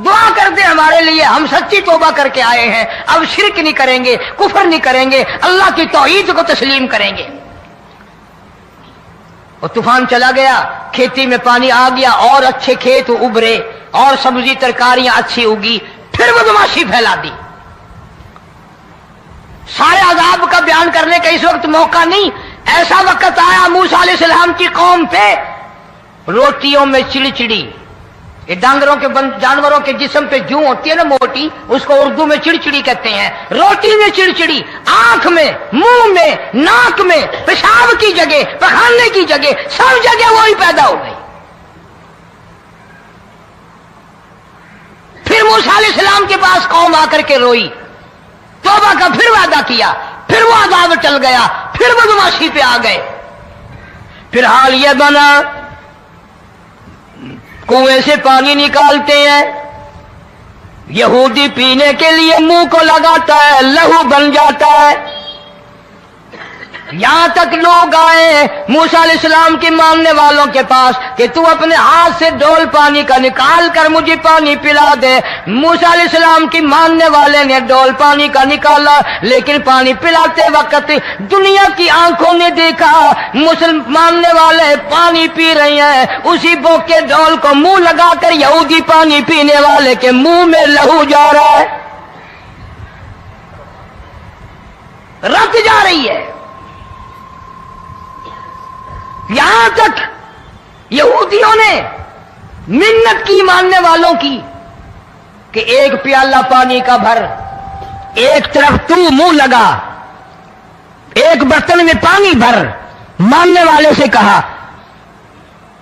دعا کر دیں ہمارے لیے, ہم سچی توبہ کر کے آئے ہیں, اب شرک نہیں کریں گے, کفر نہیں کریں گے, اللہ کی توحید کو تسلیم کریں گے. اور طوفان چلا گیا, کھیتی میں پانی آ گیا, اور اچھے کھیت ابھرے, اور سبزی ترکاریاں اچھی اگی. پھر بدماشی پھیلا دی. سارے عذاب کا بیان کرنے کا اس وقت موقع نہیں. ایسا وقت آیا موسیٰ علیہ السلام کی قوم پہ روٹیوں میں چڑچڑی. یہ ڈانگروں کے جانوروں کے جسم پہ جوں ہوتی ہے نا موٹی, اس کو اردو میں چڑچڑی کہتے ہیں. روٹی میں چڑچڑی, آنکھ میں, منہ میں, ناک میں, پیشاب کی جگہ, پخانے کی جگہ, سب جگہ وہی پیدا ہو گئی. پھر موسیٰ علیہ السلام کے پاس قوم آ کر کے روئی, توبہ کا پھر وعدہ کیا, پھر وہ عذاب ٹل گیا, پھر بدماشی پہ آ گئے. پھر حال یہ بنا کنویں سے پانی نکالتے ہیں, یہودی پینے کے لیے منہ کو لگاتا ہے, لہو بن جاتا ہے. یہاں تک لوگ آئے موسیٰ علیہ السلام کے ماننے والوں کے پاس کہ تو اپنے ہاتھ سے ڈول پانی کا نکال کر مجھے پانی پلا دے. موسیٰ علیہ السلام کی ماننے والے نے ڈول پانی کا نکالا, لیکن پانی پلاتے وقت دنیا کی آنکھوں نے دیکھا ماننے والے پانی پی رہے ہیں, اسی بوک کے ڈول کو منہ لگا کر یہودی پانی پینے والے کے منہ میں لہو جا رہا ہے, رت جا رہی ہے. یہاں تک یہودیوں نے منت کی ماننے والوں کی کہ ایک پیالہ پانی کا بھر, ایک طرف تو منہ لگا, ایک برتن میں پانی بھر. ماننے والے سے کہا,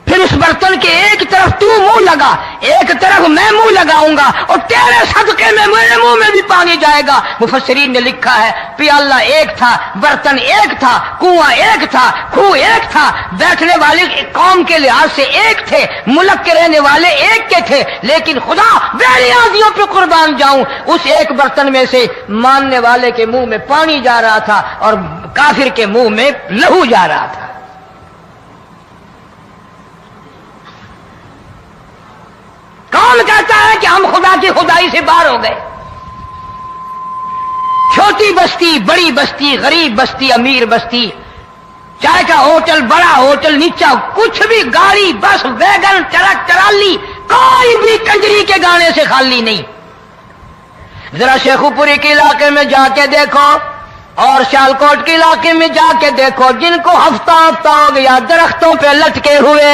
پھر اس برتن کے ایک طرف تو منہ لگا, ایک طرف میں منہ لگاؤں گا, اور تیرے صدقے میں میرے منہ میں بھی پانی جائے گا. مفسرین نے لکھا ہے پیالہ ایک تھا, برتن ایک تھا, کنواں ایک تھا, کھو ایک تھا, بیٹھنے والے قوم کے لحاظ سے ایک تھے, ملک کے رہنے والے ایک کے تھے, لیکن خدا بے نیازیوں پہ قربان جاؤں اس ایک برتن میں سے ماننے والے کے منہ میں پانی جا رہا تھا اور کافر کے منہ میں لہو جا رہا تھا. کون کہتا ہے کہ ہم خدا کی خدائی سے باہر ہو گئے؟ چھوٹی بستی, بڑی بستی, غریب بستی, امیر بستی, چائے کا ہوٹل, بڑا ہوٹل, نیچا کچھ بھی, گاڑی, بس, ویگن, ٹرک, ٹرالی, کوئی بھی کنجری کے گانے سے خالی نہیں. ذرا شیخو پوری کے علاقے میں جا کے دیکھو اور سیالکوٹ کے علاقے میں جا کے دیکھو, جن کو ہفتہ ہفتہ ہو گیا درختوں پہ لٹکے ہوئے,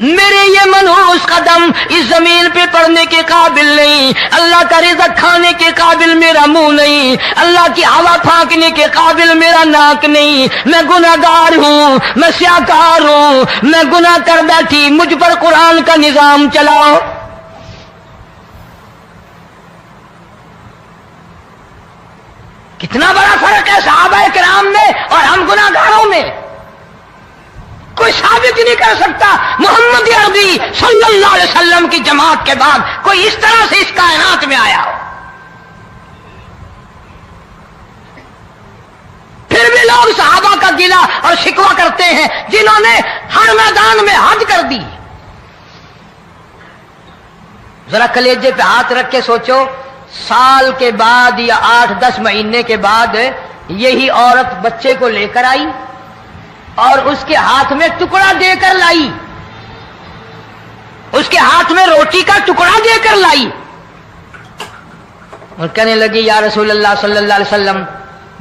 میرے یہ منحوس قدم اس زمین پہ پڑنے کے قابل نہیں، اللہ کا رزق کھانے کے قابل میرا منہ نہیں، اللہ کی ہوا پھانکنے کے قابل میرا ناک نہیں، میں گناہگار ہوں، میں سیاکار ہوں، میں گناہ کر بیٹھی، مجھ پر قرآن کا نظام چلاؤ۔ کتنا بڑا فرق ہے صحابہ کرام میں اور ہم گناہگاروں میں، کوئی ثابت نہیں کر سکتا محمد عربی صلی اللہ علیہ وسلم کی جماعت کے بعد کوئی اس طرح سے اس کائنات میں آیا ہو۔ پھر بھی لوگ صحابہ کا گلہ اور شکوہ کرتے ہیں جنہوں نے ہر میدان میں حد کر دی۔ ذرا کلیجے پہ ہاتھ رکھ کے سوچو، سال کے بعد یا 8-10 مہینے کے بعد یہی عورت بچے کو لے کر آئی اور اس کے ہاتھ میں ٹکڑا دے کر لائی، اس کے ہاتھ میں روٹی کا ٹکڑا دے کر لائی اور کہنے لگی یا رسول اللہ صلی اللہ علیہ وسلم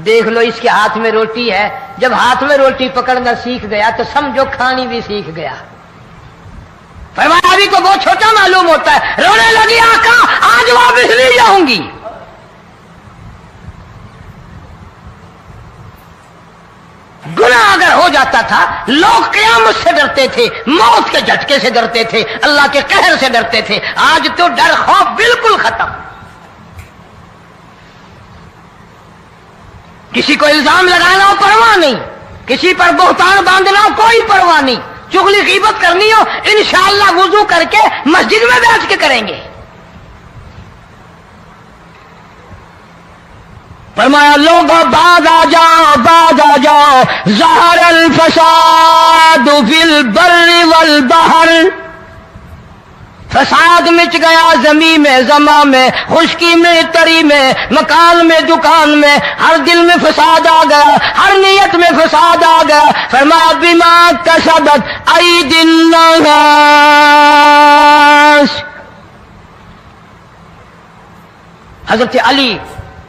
دیکھ لو اس کے ہاتھ میں روٹی ہے، جب ہاتھ میں روٹی پکڑنا سیکھ گیا تو سمجھو کھانی بھی سیکھ گیا۔ فرمایا ابھی تو بہت چھوٹا معلوم ہوتا ہے، رونے لگی آقا آج واپس نہیں جاؤں گی۔ گناہ اگر ہو جاتا تھا لوگ قیامت سے ڈرتے تھے، موت کے جھٹکے سے ڈرتے تھے، اللہ کے قہر سے ڈرتے تھے، آج تو ڈر خوف بالکل ختم۔ کسی کو الزام لگانا ہو پرواہ نہیں، کسی پر بہتان باندھنا ہو کوئی پرواہ نہیں، چغلی غیبت کرنی ہو انشاءاللہ وضو کر کے مسجد میں بیٹھ کے کریں گے۔ فرمایا لوگوں بعد آ جاؤ ظہر الفساد فی البر والبحر، فساد مچ گیا زمین میں، زماں میں، خشکی میں، تری میں، مکان میں، دکان میں، ہر دل میں فساد آ گیا، ہر نیت میں فساد آ گیا۔ فرمایا بما کسبت ایدی الناس، حضرت علی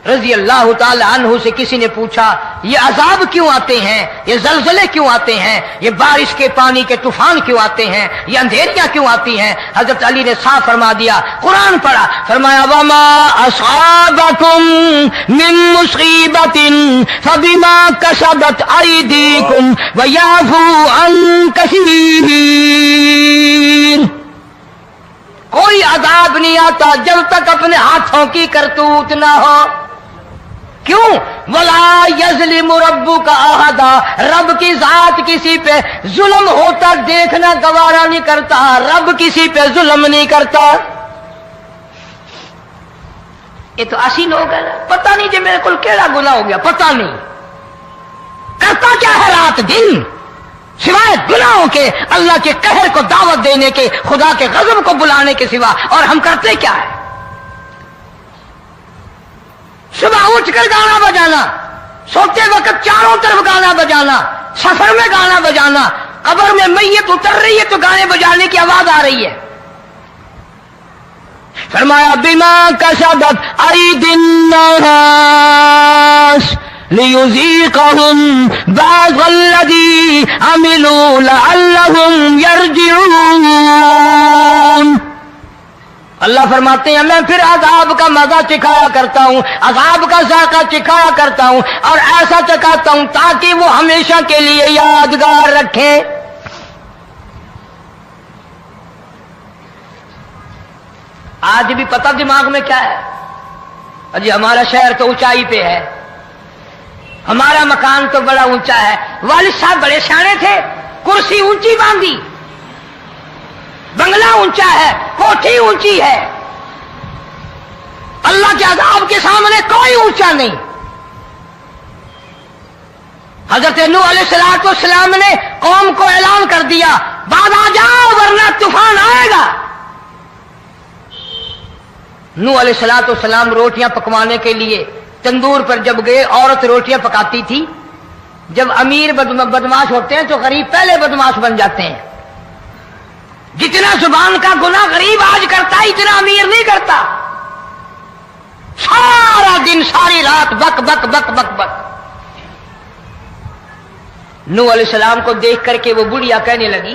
رضی اللہ تعالی عنہ سے کسی نے پوچھا یہ عذاب کیوں آتے ہیں، یہ زلزلے کیوں آتے ہیں، یہ بارش کے پانی کے طوفان کیوں آتے ہیں، یہ اندھیریاں کیوں آتی ہیں؟ حضرت علی نے صاف فرما دیا، قرآن پڑھا، فرمایا وما اصابکم من مصیبت فبما کسبت ایدیکم ویعفو عن کثیر، کوئی عذاب نہیں آتا جب تک اپنے ہاتھوں کی کرتوت نہ ہو۔ کیوں؟ ولا یظلم ربک احدا، رب کی ذات کسی پہ ظلم ہوتا دیکھنا گوارا نہیں کرتا، رب کسی پہ ظلم نہیں کرتا۔ یہ تو اسی لوگ ہیں، پتہ نہیں جی میرے کو کیڑا گناہ ہو گیا، پتہ نہیں کرتا کیا ہے رات دن سوائے گناہوں کے، اللہ کے قہر کو دعوت دینے کے، خدا کے غضب کو بلانے کے سوا، اور ہم کرتے کیا ہے؟ صبح اٹھ کر گانا بجانا، سوتے وقت چاروں طرف گانا بجانا، سفر میں گانا بجانا، قبر میں میت اتر رہی ہے تو گانے بجانے کی آواز آ رہی ہے۔ فرمایا بما کسبت ایدی الناس لیذیقہم بعض الذی عملوا لعلہم یرجعون، اللہ فرماتے ہیں میں پھر عذاب کا مزہ چکھایا کرتا ہوں، عذاب کا ذائقہ چکھایا کرتا ہوں، اور ایسا چکھاتا ہوں تاکہ وہ ہمیشہ کے لیے یادگار رکھیں۔ آج بھی پتہ دماغ میں کیا ہے؟ اجی ہمارا شہر تو اونچائی پہ ہے، ہمارا مکان تو بڑا اونچا ہے، والد صاحب بڑے سیانے تھے، کرسی اونچی باندھی، بنگلہ اونچا ہے، کوٹھی اونچی ہے، اللہ کے عذاب کے سامنے کوئی اونچا نہیں۔ حضرت نوح علیہ السلام نے قوم کو اعلان کر دیا بعد آ جاؤ ورنہ طوفان آئے گا۔ نوح علیہ السلام روٹیاں پکوانے کے لیے تندور پر جب گئے، عورت روٹیاں پکاتی تھی۔ جب امیر بدماش ہوتے ہیں تو غریب پہلے بدماش بن جاتے ہیں۔ جتنا زبان کا گناہ غریب آج کرتا ہے اتنا امیر نہیں کرتا۔ سارا دن ساری رات بک بک بک بک بک۔ نوح علیہ السلام کو دیکھ کر کے وہ بڑھیا کہنے لگی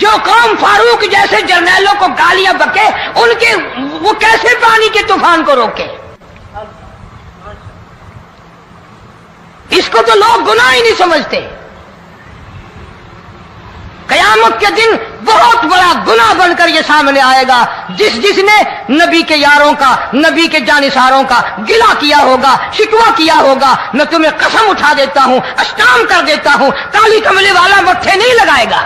جو قوم فاروق جیسے جرنیلوں کو گالیاں بکے ان کے وہ کیسے پانی کے طوفان کو روکے؟ اس کو تو لوگ گناہ ہی نہیں سمجھتے۔ قیامت کے دن بہت بڑا گناہ بن کر یہ سامنے آئے گا، جس نے نبی کے یاروں کا، نبی کے جانثاروں کا گلہ کیا ہوگا، شکوہ کیا ہوگا، میں تمہیں قسم اٹھا دیتا ہوں، اشتام کر دیتا ہوں، کالی کملی والا مٹھے نہیں لگائے گا۔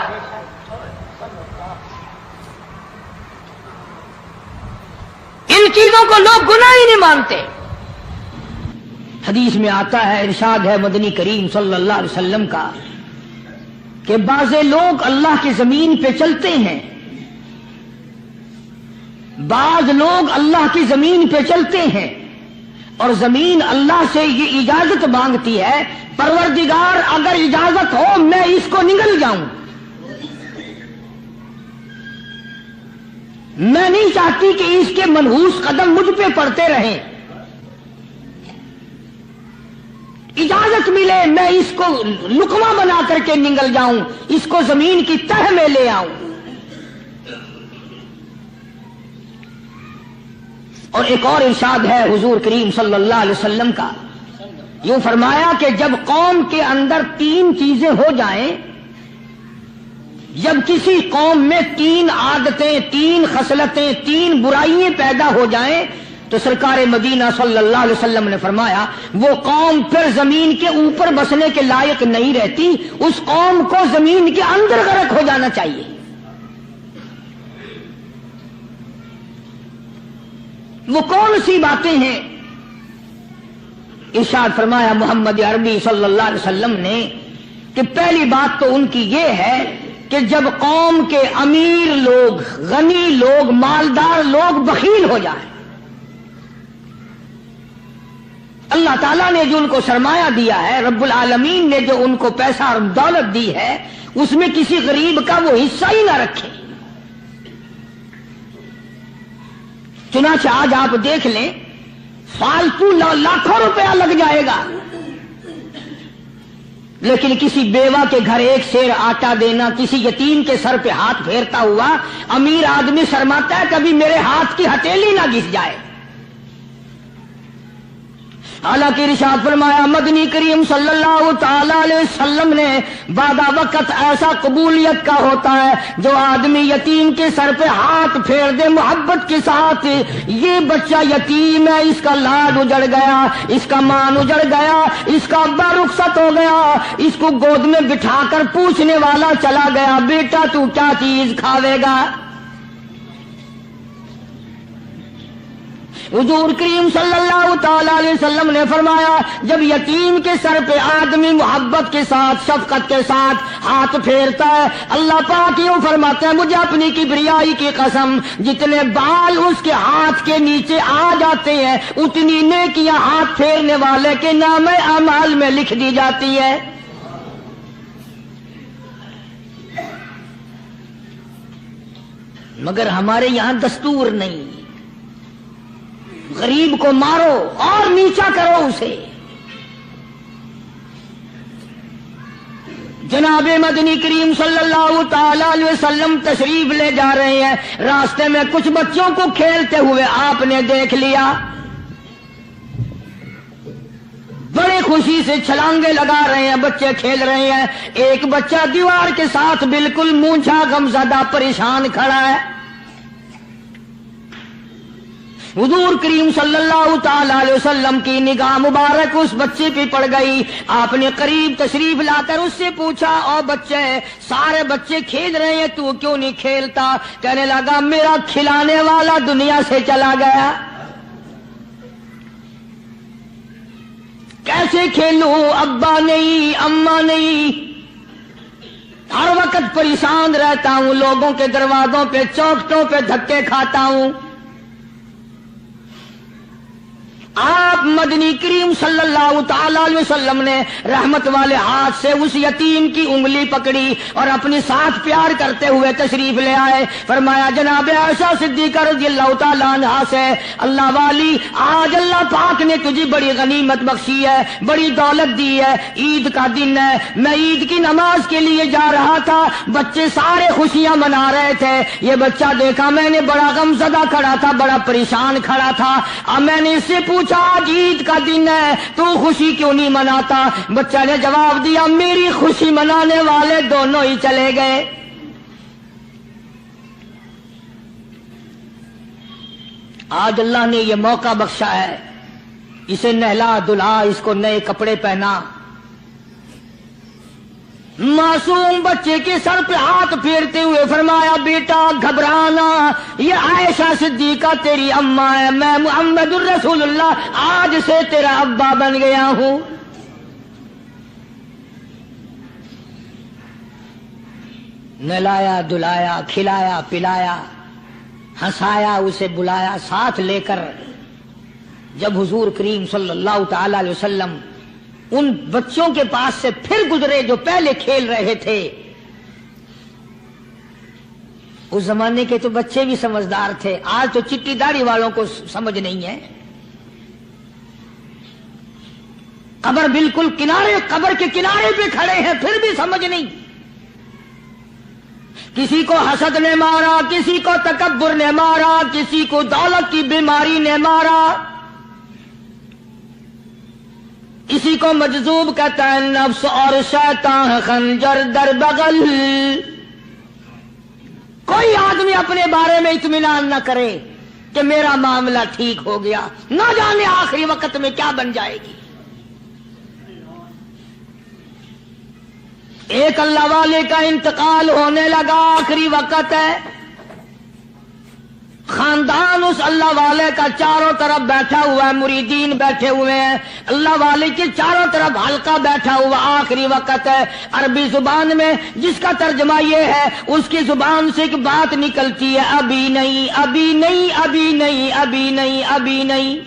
ان چیزوں کو لوگ گناہ ہی نہیں مانتے۔ حدیث میں آتا ہے، ارشاد ہے مدنی کریم صلی اللہ علیہ وسلم کا کہ بعض لوگ اللہ کی زمین پہ چلتے ہیں، بعض لوگ اللہ کی زمین پہ چلتے ہیں اور زمین اللہ سے یہ اجازت مانگتی ہے، پروردگار اگر اجازت ہو میں اس کو نگل جاؤں، میں نہیں چاہتی کہ اس کے منحوس قدم مجھ پہ پڑتے رہیں، اجازت ملے میں اس کو لقمہ بنا کر کے نگل جاؤں، اس کو زمین کی تہ میں لے آؤں۔ اور ایک اور ارشاد ہے حضور کریم صلی اللہ علیہ وسلم کا، یوں فرمایا کہ جب قوم کے اندر 3 چیزیں ہو جائیں، جب کسی قوم میں 3 عادتیں، 3 خصلتیں، 3 برائیاں پیدا ہو جائیں تو سرکار مدینہ صلی اللہ علیہ وسلم نے فرمایا وہ قوم پھر زمین کے اوپر بسنے کے لائق نہیں رہتی، اس قوم کو زمین کے اندر غرق ہو جانا چاہیے۔ وہ کون سی باتیں ہیں؟ ارشاد فرمایا محمد عربی صلی اللہ علیہ وسلم نے کہ پہلی بات تو ان کی یہ ہے کہ جب قوم کے امیر لوگ، غنی لوگ، مالدار لوگ بخیل ہو جائیں، اللہ تعالیٰ نے جو ان کو سرمایہ دیا ہے، رب العالمین نے جو ان کو پیسہ اور دولت دی ہے، اس میں کسی غریب کا وہ حصہ ہی نہ رکھے۔ چنانچہ آج آپ دیکھ لیں فالتو لاکھوں روپیہ لگ جائے گا، لیکن کسی بیوہ کے گھر 1 سیر آٹا دینا، کسی یتیم کے سر پہ ہاتھ پھیرتا ہوا امیر آدمی شرماتا ہے کبھی میرے ہاتھ کی ہتھیلی نہ گھس جائے۔ حالانکہ ارشاد فرمایا مدنی کریم صلی اللہ تعالی علیہ وسلم نے بعد وقت ایسا قبولیت کا ہوتا ہے جو آدمی یتیم کے سر پہ ہاتھ پھیر دے محبت کے ساتھ، یہ بچہ یتیم ہے، اس کا لاڈ اجڑ گیا، اس کا مان اجڑ گیا، اس کا ابا رخصت ہو گیا، اس کو گود میں بٹھا کر پوچھنے والا چلا گیا بیٹا تو کیا چیز کھاوے گا؟ حضور کریم صلی اللہ تعالی علیہ وسلم نے فرمایا جب یتیم کے سر پہ آدمی محبت کے ساتھ، شفقت کے ساتھ ہاتھ پھیرتا ہے، اللہ پاک یوں فرماتے ہیں مجھے اپنی کبریائی کی قسم جتنے بال اس کے ہاتھ کے نیچے آ جاتے ہیں اتنی نیکیاں ہاتھ پھیرنے والے کے نام اعمال میں لکھ دی جاتی ہے۔ مگر ہمارے یہاں دستور نہیں، غریب کو مارو اور نیچا کرو اسے۔ جناب مدنی کریم صلی اللہ تعالی علیہ وسلم تشریف لے جا رہے ہیں، راستے میں کچھ بچوں کو کھیلتے ہوئے آپ نے دیکھ لیا، بڑے خوشی سے چھلانگے لگا رہے ہیں، بچے کھیل رہے ہیں، ایک بچہ دیوار کے ساتھ بالکل مونچھا غمزدہ پریشان کھڑا ہے۔ حضور کریم صلی اللہ تعالی علیہ وسلم کی نگاہ مبارک اس بچے پہ پڑ گئی، آپ نے قریب تشریف لا کر اس سے پوچھا او بچے، سارے بچے کھیل رہے ہیں تو کیوں نہیں کھیلتا؟ کہنے لگا میرا کھلانے والا دنیا سے چلا گیا، کیسے کھیلوں؟ ابا نہیں، اماں نہیں، ہر وقت پریشان رہتا ہوں، لوگوں کے دروازوں پہ چوکھٹوں پہ دھکے کھاتا ہوں۔ آپ مدنی کریم صلی اللہ تعالی علیہ وسلم نے رحمت والے ہاتھ سے اس یتیم کی انگلی پکڑی اور اپنی ساتھ پیار کرتے ہوئے تشریف لے آئے. فرمایا جناب عائشہ صدیقہ رضی اللہ تعالی عنہا سے, اللہ والی آج اللہ پاک نے تجھے بڑی غنیمت بخشی ہے, بڑی دولت دی ہے, عید کا دن ہے, میں عید کی نماز کے لیے جا رہا تھا, بچے سارے خوشیاں منا رہے تھے, یہ بچہ دیکھا میں نے بڑا غم زدہ کھڑا تھا, بڑا پریشان کھڑا تھا. اب میں نے اس سے پوچھا آج عید کا دن ہے تو خوشی کیوں نہیں مناتا؟ بچہ نے جواب دیا میری خوشی منانے والے دونوں ہی چلے گئے. آج اللہ نے یہ موقع بخشا ہے, اسے نہلا دھلا, اس کو نئے کپڑے پہنا, معصوم بچے کے سر پہ ہاتھ پھیرتے ہوئے فرمایا بیٹا گھبرانا, یہ عائشہ صدیقہ تیری اماں ہے, میں محمد الرسول اللہ آج سے تیرا ابا بن گیا ہوں. نہلایا دھلایا, کھلایا پلایا, ہنسایا, اسے بلایا ساتھ لے کر. جب حضور کریم صلی اللہ تعالی علیہ وسلم ان بچوں کے پاس سے پھر گزرے جو پہلے کھیل رہے تھے, اس زمانے کے تو بچے بھی سمجھدار تھے, آج تو چٹی داڑھی والوں کو سمجھ نہیں ہے. قبر بالکل کنارے, قبر کے کنارے پہ کھڑے ہیں پھر بھی سمجھ نہیں. کسی کو حسد نے مارا, کسی کو تکبر نے مارا, کسی کو دولت کی بیماری نے مارا, کسی کو مجذوب کہتا ہے نفس اور شیطان خنجر در بغل. کوئی آدمی اپنے بارے میں اطمینان نہ کرے کہ میرا معاملہ ٹھیک ہو گیا, نہ جانے آخری وقت میں کیا بن جائے گی. ایک اللہ والے کا انتقال ہونے لگا, آخری وقت ہے, خاندان اس اللہ والے کا چاروں طرف بیٹھا ہوا ہے, مریدین بیٹھے ہوئے ہیں, اللہ والے کے چاروں طرف حلقہ بیٹھا ہوا, آخری وقت ہے. عربی زبان میں جس کا ترجمہ یہ ہے, اس کی زبان سے ایک بات نکلتی ہے ابھی نہیں, ابھی نہیں, ابھی نہیں, ابھی نہیں, ابھی نہیں.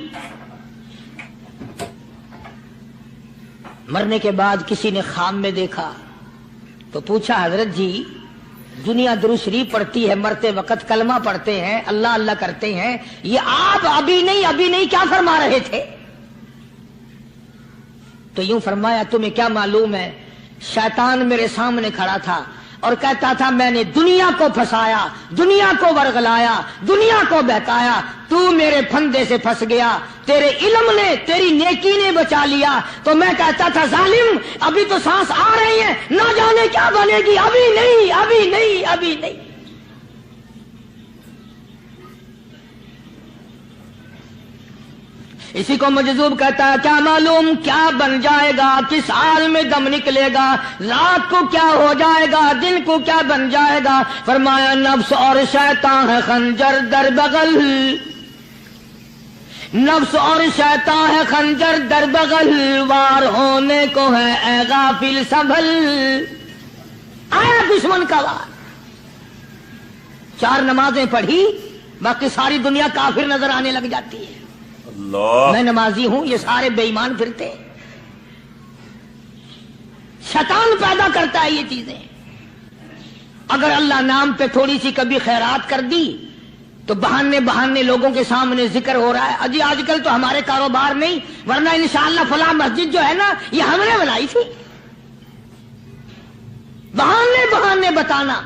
مرنے کے بعد کسی نے خواب میں دیکھا تو پوچھا حضرت جی دنیا درود شریف پڑھتی ہے, مرتے وقت کلمہ پڑھتے ہیں, اللہ اللہ کرتے ہیں, یہ آپ ابھی نہیں ابھی نہیں کیا فرما رہے تھے؟ تو یوں فرمایا تمہیں کیا معلوم ہے, شیطان میرے سامنے کھڑا تھا اور کہتا تھا میں نے دنیا کو پھنسایا, دنیا کو ورغلایا, دنیا کو بہکایا, تو میرے پھندے سے پھنس گیا, تیرے علم نے تیری نیکی نے بچا لیا. تو میں کہتا تھا ظالم ابھی تو سانس آ رہی ہے, نہ جانے کیا بنے گی, ابھی نہیں, ابھی نہیں, ابھی نہیں. اسی کو مجذوب کہتا ہے کیا معلوم کیا بن جائے گا, کس حال میں دم نکلے گا, رات کو کیا ہو جائے گا, دن کو کیا بن جائے گا. فرمایا نفس اور شیطان ہے خنجر در بغل, نفس اور شیطان ہے خنجر در بغل, وار ہونے کو ہے اے غافل سنبھل. آیا دشمن کا وار, 4 نمازیں پڑھی باقی ساری دنیا کافر نظر آنے لگ جاتی ہے. اللہ میں نمازی ہوں, یہ سارے بے ایمان پھرتے. شیطان پیدا کرتا ہے یہ چیزیں. اگر اللہ نام پہ تھوڑی سی کبھی خیرات کر دی تو بہانے بہانے لوگوں کے سامنے ذکر ہو رہا ہے, اجی آج کل تو ہمارے کاروبار نہیں, ورنہ انشاءاللہ فلاں مسجد جو ہے نا یہ ہم نے بنائی تھی. بہانے بہانے بتانا.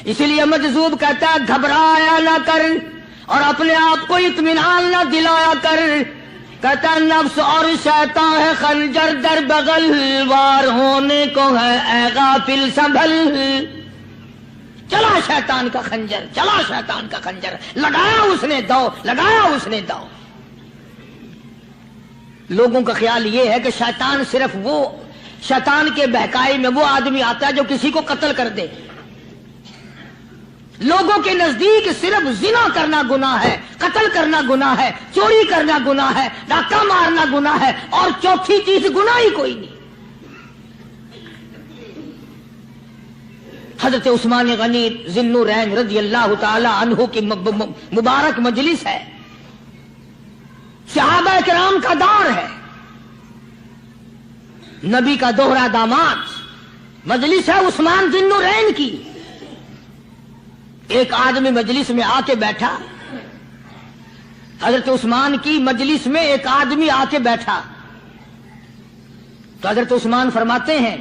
اسی لیے مجذوب کہتا ہے گھبرایا نہ کر اور اپنے آپ کو اطمینان نہ دلایا کر. کہتا نفس اور شیطان ہے خنجر در بغل, وار ہونے کو ہے اے غافل سنبھل. چلا شیطان کا خنجر, چلا شیطان کا خنجر, لگایا اس نے دو, لگایا اس نے دو. لوگوں کا خیال یہ ہے کہ شیطان صرف وہ, شیطان کے بہکائی میں وہ آدمی آتا ہے جو کسی کو قتل کر دے. لوگوں کے نزدیک صرف زنا کرنا گناہ ہے, قتل کرنا گناہ ہے, چوری کرنا گناہ ہے, ڈاکہ مارنا گناہ ہے, اور چوتھی چیز گناہ ہی کوئی نہیں. حضرت عثمان غنی ذی النورین رضی اللہ تعالی عنہ کی مبارک مجلس ہے. صحابہ کرام کا دور ہے، نبی کا دوہرا داماد، مجلس ہے عثمان ذی النورین کی۔ ایک آدمی مجلس میں آ کے بیٹھا، حضرت عثمان کی مجلس میں ایک آدمی آ کے بیٹھا تو حضرت عثمان فرماتے ہیں،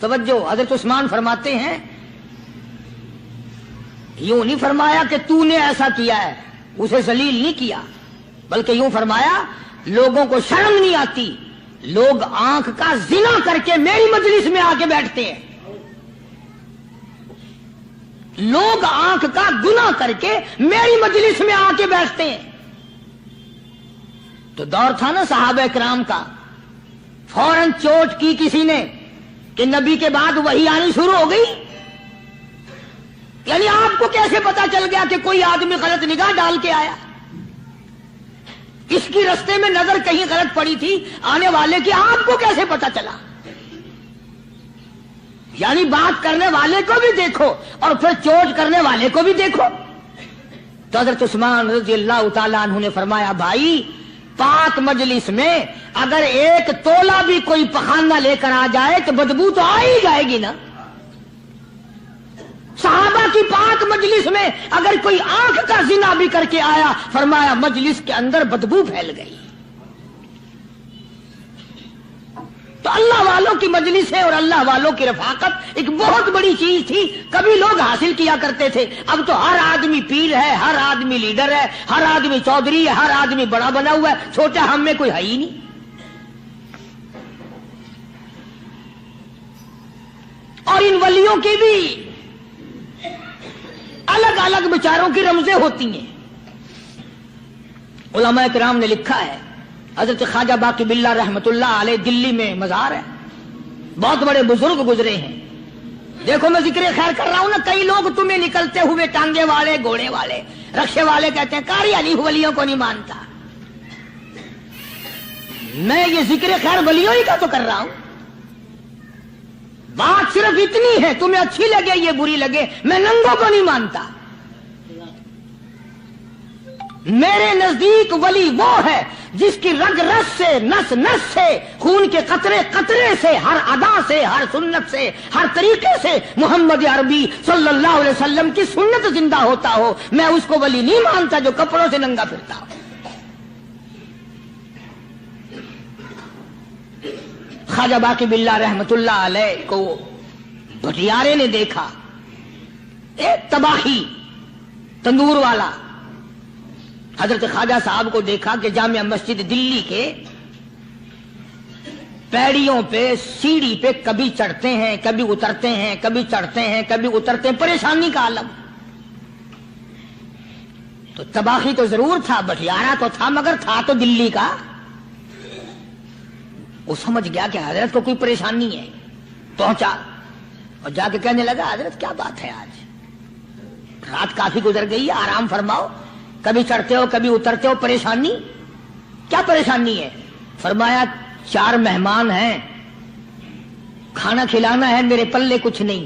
توجہ، حضرت عثمان فرماتے ہیں، یوں نہیں فرمایا کہ تو نے ایسا کیا ہے، اسے ذلیل نہیں کیا، بلکہ یوں فرمایا لوگوں کو شرم نہیں آتی، لوگ آنکھ کا زنا کر کے میری مجلس میں آ کے بیٹھتے ہیں، لوگ آنکھ کا گناہ کر کے میری مجلس میں آ کے بیٹھتے ہیں۔ تو دور تھا نا صحابہ کرام کا، فوراً چوٹ کی کسی نے کہ نبی کے بعد وحی آنی شروع ہو گئی۔ یعنی آپ کو کیسے پتا چل گیا کہ کوئی آدمی غلط نگاہ ڈال کے آیا؟ اس کی رستے میں نظر کہیں غلط پڑی تھی آنے والے کی، آپ کو کیسے پتا چلا؟ یعنی بات کرنے والے کو بھی دیکھو اور پھر چوٹ کرنے والے کو بھی دیکھو۔ تو حضرت عثمان رضی اللہ تعالیٰ عنہ نے فرمایا، بھائی پاک مجلس میں اگر ایک تولا بھی کوئی پخانہ لے کر آ جائے تو بدبو تو آ ہی جائے گی نا۔ صحابہ کی پاک مجلس میں اگر کوئی آنکھ کا زنا بھی کر کے آیا، فرمایا مجلس کے اندر بدبو پھیل گئی۔ تو اللہ والوں کی مجلسیں اور اللہ والوں کی رفاقت ایک بہت بڑی چیز تھی، کبھی لوگ حاصل کیا کرتے تھے، اب تو ہر آدمی پیر ہے، ہر آدمی لیڈر ہے، ہر آدمی چودھری ہے، ہر آدمی بڑا بنا ہوا ہے، چھوٹا ہم میں کوئی ہے ہی نہیں۔ اور ان ولیوں کی بھی الگ الگ بیچاروں کی رمزیں ہوتی ہیں۔ علماء کرام نے لکھا ہے، حضرت خواجہ باقی باللہ رحمت اللہ علیہ دلی میں مزار ہے، بہت بڑے بزرگ گزرے ہیں۔ دیکھو میں ذکر خیر کر رہا ہوں نا، کئی لوگ تمہیں نکلتے ہوئے ٹانگے والے، گھوڑے والے، رکشے والے کہتے ہیں قاری علی ولیوں کو نہیں مانتا۔ میں یہ ذکر خیر ولیوں ہی کا تو کر رہا ہوں۔ بات صرف اتنی ہے، تمہیں اچھی لگے یہ بری لگے، میں ننگوں کو نہیں مانتا۔ میرے نزدیک ولی وہ ہے جس کی رگ رس سے، نس نس سے، خون کے قطرے قطرے سے، ہر ادا سے، ہر سنت سے، ہر طریقے سے محمد عربی صلی اللہ علیہ وسلم کی سنت زندہ ہوتا ہو۔ میں اس کو ولی نہیں مانتا جو کپڑوں سے ننگا پھرتا ہو۔ خواجہ باقی باللہ رحمت اللہ علیہ کو بھٹیارے نے دیکھا، ایک تباہی تندور والا، حضرت خواجہ صاحب کو دیکھا کہ جامع مسجد دلی کے پیڑیوں پہ، سیڑھی پہ کبھی چڑھتے ہیں، کبھی اترتے ہیں، کبھی چڑھتے ہیں، کبھی اترتے ہیں، پریشانی کا عالم۔ تو تباہی تو ضرور تھا، بٹیارہ تو تھا، مگر تھا تو دلی کا۔ وہ سمجھ گیا کہ حضرت کو کوئی پریشانی ہے، پہنچا اور جا کے کہنے لگا، حضرت کیا بات ہے، آج رات کافی گزر گئی ہے، آرام فرماؤ، کبھی چڑھتے ہو کبھی اترتے ہو، پریشانی کیا پریشانی ہے؟ فرمایا 4 مہمان ہیں، کھانا کھلانا ہے، میرے پلے کچھ نہیں۔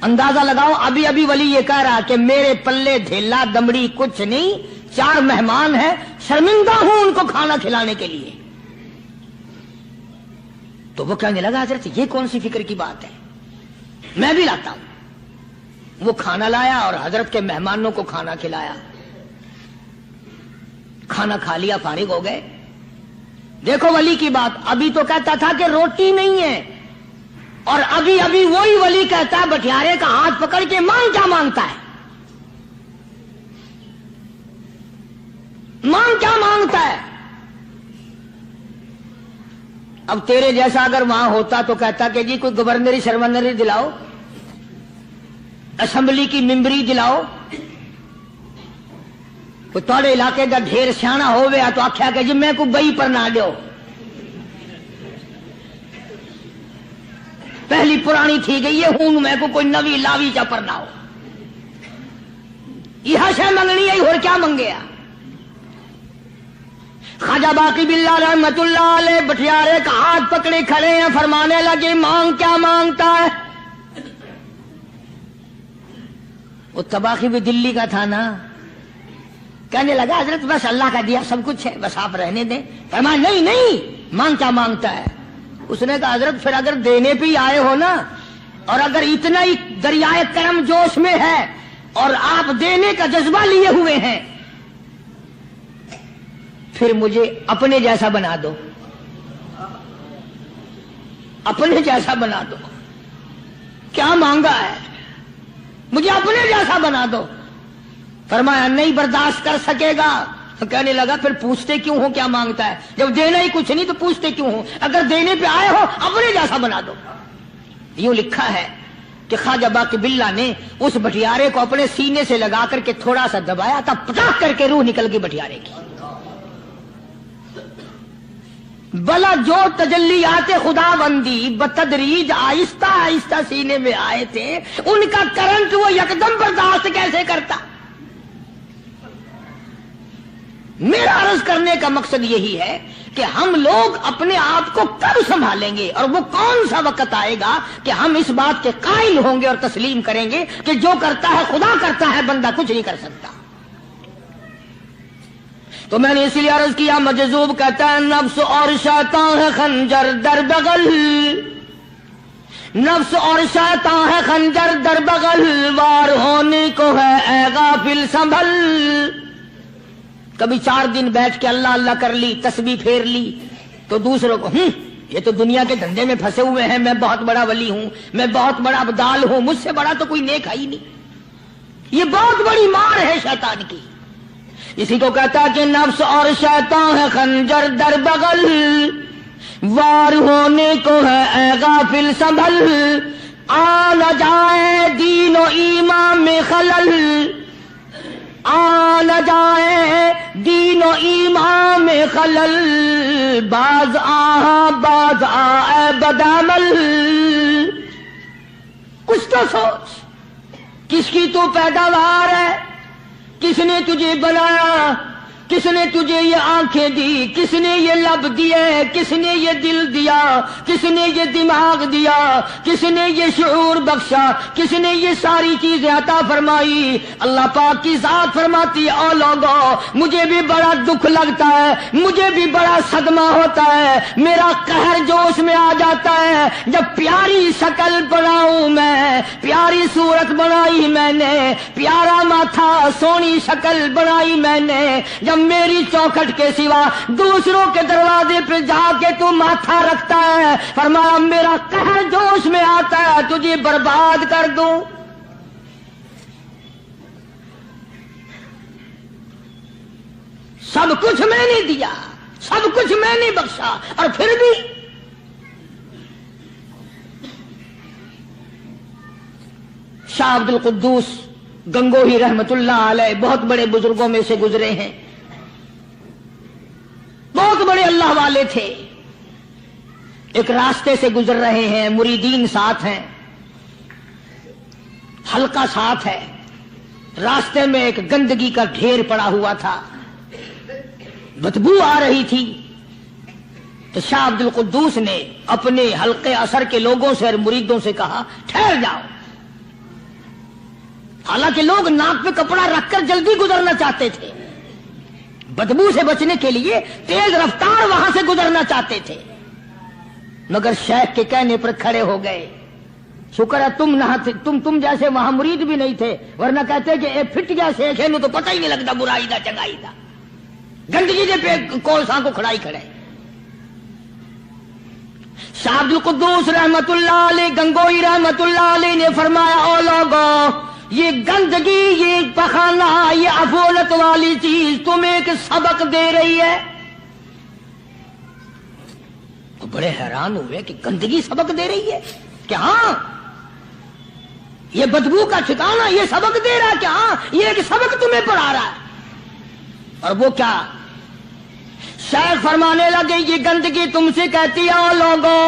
اندازہ لگاؤ، ابھی ابھی ولی یہ کہہ رہا کہ میرے پلے دھیلا دمڑی کچھ نہیں، 4 مہمان ہیں، شرمندہ ہوں ان کو کھانا کھلانے کے لیے۔ تو وہ کہنے لگا، حضرت یہ کون سی فکر کی بات ہے، میں بھی لاتا ہوں۔ وہ کھانا لایا اور حضرت کے مہمانوں کو کھانا کھلایا، کھانا کھا لیا، فارغ ہو گئے۔ دیکھو ولی کی بات، ابھی تو کہتا تھا کہ روٹی نہیں ہے، اور ابھی ابھی وہی ولی کہتا ہے بٹیارے کا ہاتھ پکڑ کے مانگ کیا مانگتا ہے، مانگ کیا مانگتا ہے۔ اب تیرے جیسا اگر وہاں ہوتا تو کہتا کہ جی کوئی گورنری شرمنری دلاؤ، اسمبلی کی ممبری دلاؤ، کوئی تھوڑے علاقے کا ڈھیر سیاح ہو گیا تو آخیا کہ جی میں کو بئی پر نہ دو، پہلی پرانی تھی گئی ہے ہوں میں کو کوئی نوی لاوی چا پر نہ ہو، یہ شے منگنی ہے اور کیا منگیا۔ خواجہ باقی باللہ رحمت اللہ علیہ بٹیارے کا ہاتھ پکڑے کھڑے ہیں، فرمانے لگے مانگ کیا مانگتا ہے۔ وہ تباہی بھی دلی کا تھا نا، کہنے لگا حضرت بس اللہ کا دیا سب کچھ ہے، بس آپ رہنے دیں۔ فرمایا نہیں نہیں، مانگ کیا مانگتا ہے؟ اس نے کہا حضرت پھر اگر دینے پہ ہی آئے ہو نا، اور اگر اتنا ہی دریائے کرم جوش میں ہے اور آپ دینے کا جذبہ لیے ہوئے ہیں، پھر مجھے اپنے جیسا بنا دو، اپنے جیسا بنا دو۔ کیا مانگا ہے؟ مجھے اپنے جیسا بنا دو۔ فرمایا نہیں برداشت کر سکے گا۔ کہنے لگا پھر پوچھتے کیوں ہو کیا مانگتا ہے؟ جب دینا ہی کچھ نہیں تو پوچھتے کیوں ہو؟ اگر دینے پہ آئے ہو اپنے جیسا بنا دو۔ یوں لکھا ہے کہ خواجہ باقی باللہ نے اس بٹیارے کو اپنے سینے سے لگا کر کے تھوڑا سا دبایا تھا، پٹاخ کر کے روح نکل گئی بٹیارے کی۔ بلا جو تجلیات خدا بندی بتدریج آہستہ آہستہ سینے میں آئے تھے، ان کا کرنٹ وہ یکدم برداشت کیسے کرتا؟ میرا عرض کرنے کا مقصد یہی ہے کہ ہم لوگ اپنے آپ کو کب سنبھالیں گے، اور وہ کون سا وقت آئے گا کہ ہم اس بات کے قائل ہوں گے اور تسلیم کریں گے کہ جو کرتا ہے خدا کرتا ہے، بندہ کچھ نہیں کر سکتا۔ تو میں نے اس لیے عرض کیا، مجذوب کہتا ہے نفس اور شیطان ہے خنجر در بغل، نفس اور شیطان ہے خنجر در بغل، وار ہونے کو ہے اے غافل سنبھل۔ کبھی 4 دن بیٹھ کے اللہ اللہ کر لی، تسبیح پھیر لی، تو دوسروں کو یہ تو دنیا کے دھندے میں پھنسے ہوئے ہیں، میں بہت بڑا ولی ہوں، میں بہت بڑا ابدال ہوں، مجھ سے بڑا تو کوئی نیک ہے ہی نہیں۔ یہ بہت بڑی مار ہے شیطان کی۔ اسی کو کہتا کہ نفس اور شیطان ہے خنجر در بغل، وار ہونے کو ہے اے غافل سنبھل، آ نہ جائے دین و ایمان میں خلل، آ نہ جائے دین و ایمان میں خلل، باز باز آ بدعمل۔ کچھ تو سوچ، کس کی تو پیداوار ہے؟ کس نے تجھے بنایا؟ کس نے تجھے یہ آنکھیں دی؟ کس نے یہ لب دیے؟ کس نے یہ دل دیا؟ کس نے یہ دماغ دیا؟ کس نے یہ شعور بخشا؟ کس نے یہ ساری چیزیں عطا فرمائی؟ اللہ پاک کی ذات فرماتی ہے او لوگو، مجھے بھی بڑا دکھ لگتا ہے، مجھے بھی بڑا صدمہ ہوتا ہے، میرا قہر جوش میں آ جاتا ہے جب پیاری شکل بناؤں میں، پیاری صورت بنائی میں نے، پیارا ماتھا سونی شکل بنائی میں نے، جب میری چوکھٹ کے سوا دوسروں کے دروازے پہ جا کے تو ماتھا رکھتا ہے، فرمایا میرا قہر جوش میں آتا ہے تجھے برباد کر دوں۔ سب کچھ میں نے دیا، سب کچھ میں نے بخشا، اور پھر بھی شاہ عبد القدوس گنگوہی رحمت اللہ علیہ بہت بڑے بزرگوں میں سے گزرے ہیں، بہت بڑے اللہ والے تھے۔ ایک راستے سے گزر رہے ہیں، مریدین ساتھ ہیں، حلقہ ساتھ ہے، راستے میں ایک گندگی کا ڈھیر پڑا ہوا تھا، بدبو آ رہی تھی، تو شاہ عبد القدوس نے اپنے حلقے اثر کے لوگوں سے اور مریدوں سے کہا ٹھہر جاؤ۔ حالانکہ لوگ ناک پہ کپڑا رکھ کر جلدی گزرنا چاہتے تھے، بدبو سے بچنے کے لیے تیز رفتار وہاں سے گزرنا چاہتے تھے، مگر شیخ کے کہنے پر کھڑے ہو گئے۔ شکر ہے تم نہ تم جیسے وہاں مرید بھی نہیں تھے، ورنہ کہتے کہ اے پھٹ گیا شیخ ہے نو تو پتہ ہی نہیں لگتا برائی دا چنگائی دا، گندگی دے پہ کولساں کو کھڑائی کھڑے۔ شاہ عبد القدوس رحمت اللہ علیہ گنگوئی رحمت اللہ علیہ نے فرمایا او لوگو، یہ گندگی، یہ پخانہ، یہ افولت والی چیز تمہیں ایک سبق دے رہی ہے۔ تو بڑے حیران ہوئے کہ گندگی سبق دے رہی ہے کہ ہاں یہ بدبو کا ٹھکانہ یہ سبق دے رہا ہے کہ ہاں یہ ایک سبق تمہیں پڑھا رہا ہے۔ اور وہ کیا؟ شیخ فرمانے لگے یہ گندگی تم سے کہتی ہے او لوگو،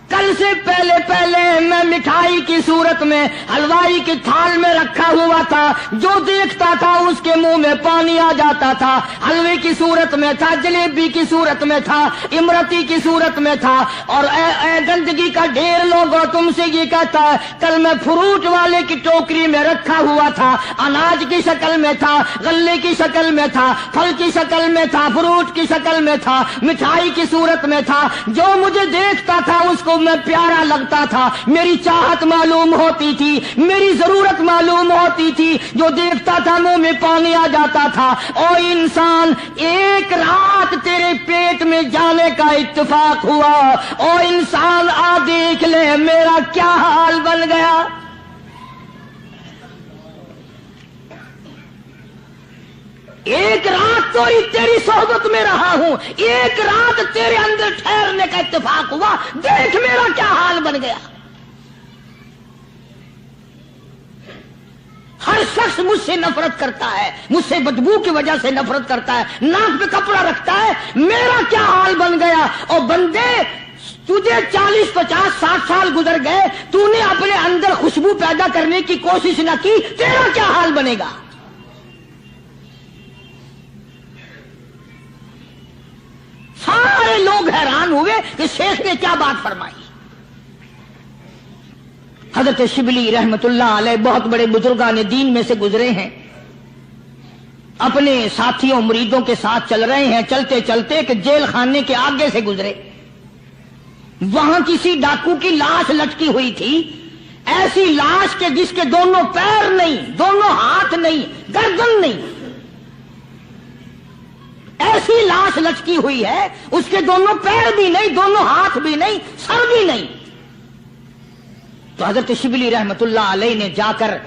کل سے پہلے میں مٹھائی کی صورت میں حلوائی کی تھال میں رکھا ہوا تھا، جو دیکھتا تھا اس کے منہ میں پانی آ جاتا تھا، حلوے کی صورت میں تھا، جلیبی کی صورت میں تھا، امرتی کی صورت میں تھا، اور اے گندگی کا ڈھیر لوگوں تم سے یہ کہتا ہے کل میں فروٹ والے کی ٹوکری میں رکھا ہوا تھا، اناج کی شکل میں تھا، غلے کی شکل میں تھا، پھل کی شکل میں تھا، فروٹ کی شکل میں تھا، مٹھائی کی صورت میں تھا، جو مجھے دیکھتا تھا اس کو میں پیارا لگتا تھا، میری چاہت معلوم ہوتی تھی، میری ضرورت معلوم ہوتی تھی، جو دیکھتا تھا منہ میں پانی آ جاتا تھا۔ او انسان، ایک رات تیرے پیٹ میں جانے کا اتفاق ہوا، او انسان آ دیکھ لے میرا کیا حال بن گیا۔ ایک رات تو تیری صحبت میں رہا ہوں، ایک رات تیرے اندر ٹھہرنے کا اتفاق ہوا، دیکھ میرا کیا حال بن گیا۔ ہر شخص مجھ سے نفرت کرتا ہے، مجھ سے بدبو کی وجہ سے نفرت کرتا ہے، ناک پہ کپڑا رکھتا ہے، میرا کیا حال بن گیا۔ اور بندے، تجھے 40 50 60 سال گزر گئے، تو نے اپنے اندر خوشبو پیدا کرنے کی کوشش نہ کی، تیرا کیا حال بنے گا۔ سارے لوگ حیران ہوئے کہ شیخ نے کیا بات فرمائی۔ حضرت شبلی رحمت اللہ علیہ بہت بڑے بزرگان دین میں سے گزرے ہیں، اپنے ساتھیوں مریدوں کے ساتھ چل رہے ہیں، چلتے چلتے کہ جیل خانے کے آگے سے گزرے، وہاں کسی ڈاکو کی لاش لٹکی ہوئی تھی، ایسی لاش کے جس کے دونوں پیر نہیں، دونوں ہاتھ نہیں، گردن نہیں، ایسی لاش لٹکی ہوئی ہے، اس کے دونوں پیر بھی نہیں، دونوں ہاتھ بھی نہیں، سر بھی نہیں۔ تو حضرت شبلی رحمت اللہ علیہ نے جا کر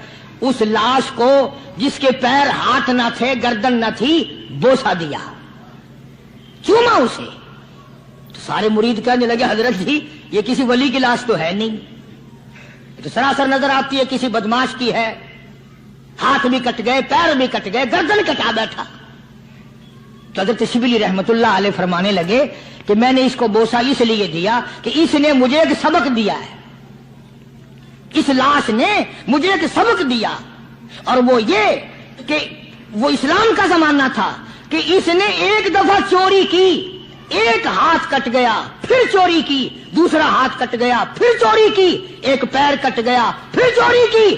اس لاش کو جس کے پیر ہاتھ نہ تھے، گردن نہ تھی، بوسا دیا، چوما اسے۔ تو سارے مرید کہنے لگے حضرت جی یہ کسی ولی کی لاش تو ہے نہیں، یہ تو سراسر نظر آتی ہے کسی بدماش کی ہے، ہاتھ بھی کٹ گئے، پیر بھی کٹ گئے، گردن کٹا بیٹھا۔ تو حضرت شبلی رحمت اللہ علیہ فرمانے لگے کہ میں نے اس کو بوسا اس لیے دیا کہ اس نے مجھے ایک سبق دیا ہے، اس لاش نے مجھے ایک سبق دیا، اور وہ یہ کہ وہ اسلام کا زمانہ تھا کہ اس نے ایک دفعہ چوری کی، ایک ہاتھ کٹ گیا، پھر چوری کی، دوسرا ہاتھ کٹ گیا، پھر چوری کی، ایک پیر کٹ گیا، پھر چوری کی،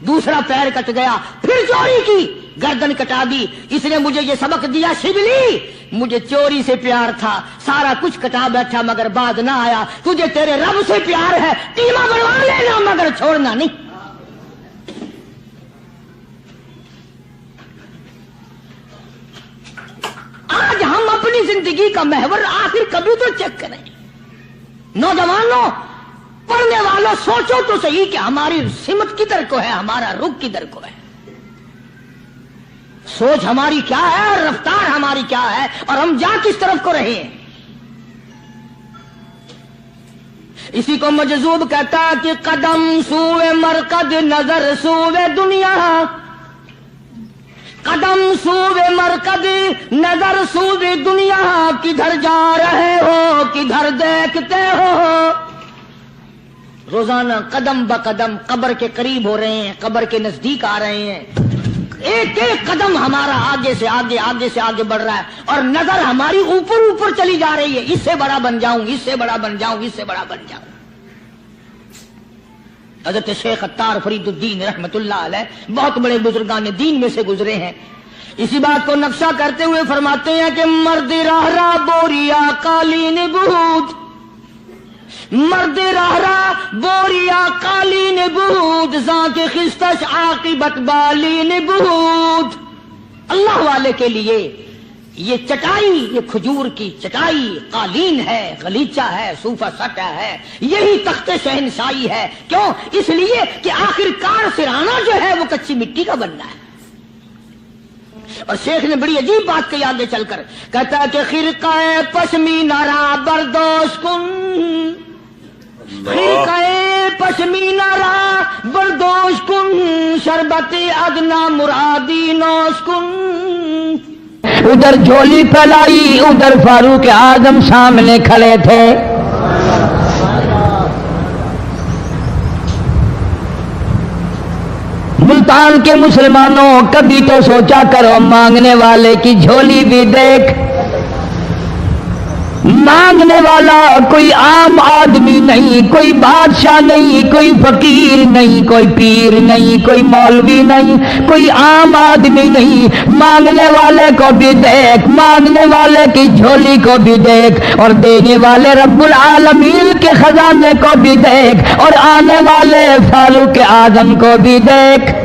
دوسرا پیر کٹ گیا، پھر چوری کی، گردن کٹا دی۔ اس نے مجھے یہ سبق دیا، شبلی مجھے چوری سے پیار تھا، سارا کچھ کٹا بیٹھا مگر بعد نہ آیا، تجھے تیرے رب سے پیار ہے، قیمہ بنوا لینا مگر چھوڑنا نہیں۔ آج ہم اپنی زندگی کا محور آخر کبھی تو چیک کریں۔ نوجوانوں، پڑھنے والوں، سوچو تو صحیح کہ ہماری سمت کدھر کو ہے، ہمارا رخ کدھر کو ہے، سوچ ہماری کیا ہے اور رفتار ہماری کیا ہے، اور ہم جا کس طرف کو رہے ہیں۔ اسی کو مجذوب کہتا کہ قدم سوئے مرکز، نظر سوئے دنیا، قدم سوئے مرکز، نظر سوئے دنیا، کدھر جا رہے ہو کدھر دیکھتے ہو۔ روزانہ قدم بقدم قبر کے قریب ہو رہے ہیں، قبر کے نزدیک آ رہے ہیں، ایک ایک قدم ہمارا آگے سے آگے، آگے سے آگے بڑھ رہا ہے، اور نظر ہماری اوپر اوپر چلی جا رہی ہے، اس سے بڑا بن جاؤں، اس سے بڑا بن جاؤں، اس سے بڑا بن جاؤں۔ حضرت شیخ عطار فرید الدین رحمت اللہ علیہ بہت بڑے بزرگان دین میں سے گزرے ہیں، اسی بات کو نقشہ کرتے ہوئے فرماتے ہیں کہ مرد راہ راہ بوریا قالین بود، مرد راہ راہ بوریا قالین بود، زاں کے خستش عاقبت بالین بود۔ اللہ والے کے لیے یہ چٹائی، یہ کھجور کی چٹائی، قالین ہے، غلیچہ ہے، صوفہ سٹا ہے، یہی تخت شہنشاہی ہے۔ کیوں؟ اس لیے کہ آخر کار سرانا جو ہے وہ کچی مٹی کا بننا ہے۔ اور شیخ نے بڑی عجیب بات کہی آگے چل کر، کہتا ہے کہ خرقہ پشمینہ را بردوش کن، خرقہ پشمینہ را بردوش کن، شربت ادنا مرادی نوش کن۔ ادھر جھولی پھیلائی، ادھر فاروق اعظم سامنے کھڑے تھے، ملتان کے مسلمانوں کبھی تو سوچا کرو مانگنے والے کی جھولی بھی دیکھ. مانگنے والا کوئی عام آدمی نہیں، کوئی بادشاہ نہیں، کوئی فقیر نہیں، کوئی پیر نہیں، کوئی مولوی نہیں، کوئی عام آدمی نہیں. مانگنے والے کو بھی دیکھ، مانگنے والے کی جھولی کو بھی دیکھ، اور دینے والے رب العالمین کے خزانے کو بھی دیکھ، اور آنے والے فاروق اعظم کو بھی دیکھ.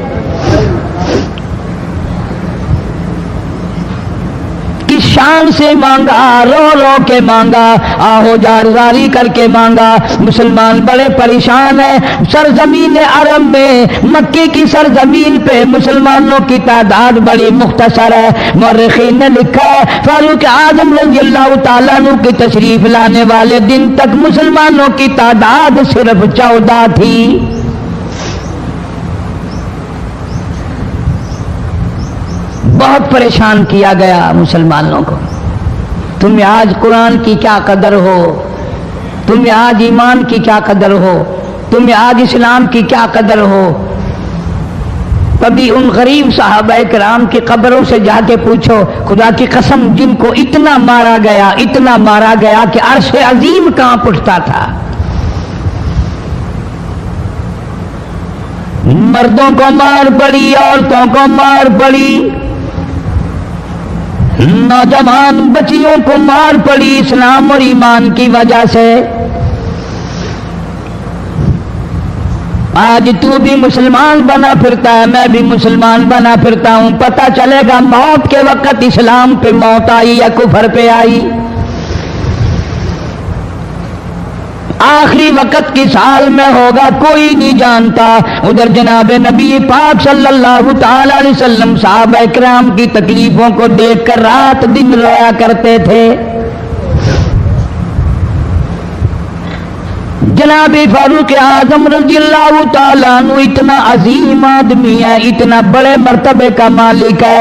شان سے مانگا، رو رو کے مانگا، آہو جاری کر کے مانگا. مسلمان بڑے پریشان ہیں. سرزمین عرب میں، مکے کی سرزمین پہ مسلمانوں کی تعداد بڑی مختصر ہے. مورخین نے لکھا ہے فاروق اعظم رضی اللہ تعالیٰ عنہ کی تشریف لانے والے دن تک مسلمانوں کی تعداد صرف 14 تھی. بہت پریشان کیا گیا مسلمانوں کو. تمہیں آج قرآن کی کیا قدر ہو، تمہیں آج ایمان کی کیا قدر ہو، تمہیں آج اسلام کی کیا قدر ہو. کبھی ان غریب صحابہ کرام کی قبروں سے جا کے پوچھو، خدا کی قسم جن کو اتنا مارا گیا، اتنا مارا گیا کہ عرش عظیم کانپ اٹھتا تھا. مردوں کو مار پڑی، عورتوں کو مار پڑی، نوجوان بچیوں کو مار پڑی اسلام اور ایمان کی وجہ سے. آج تو بھی مسلمان بنا پھرتا ہے، میں بھی مسلمان بنا پھرتا ہوں. پتہ چلے گا موت کے وقت اسلام پہ موت آئی یا کفر پہ آئی. آخری وقت کس حال میں ہوگا کوئی نہیں جانتا. ادھر جناب نبی پاک صلی اللہ تعالی علیہ وسلم صحابہ کرام کی تکلیفوں کو دیکھ کر رات دن رویا کرتے تھے. جناب فاروق اعظم رضی اللہ تعالیٰ عنہ اتنا عظیم آدمی ہے، اتنا بڑے مرتبے کا مالک ہے.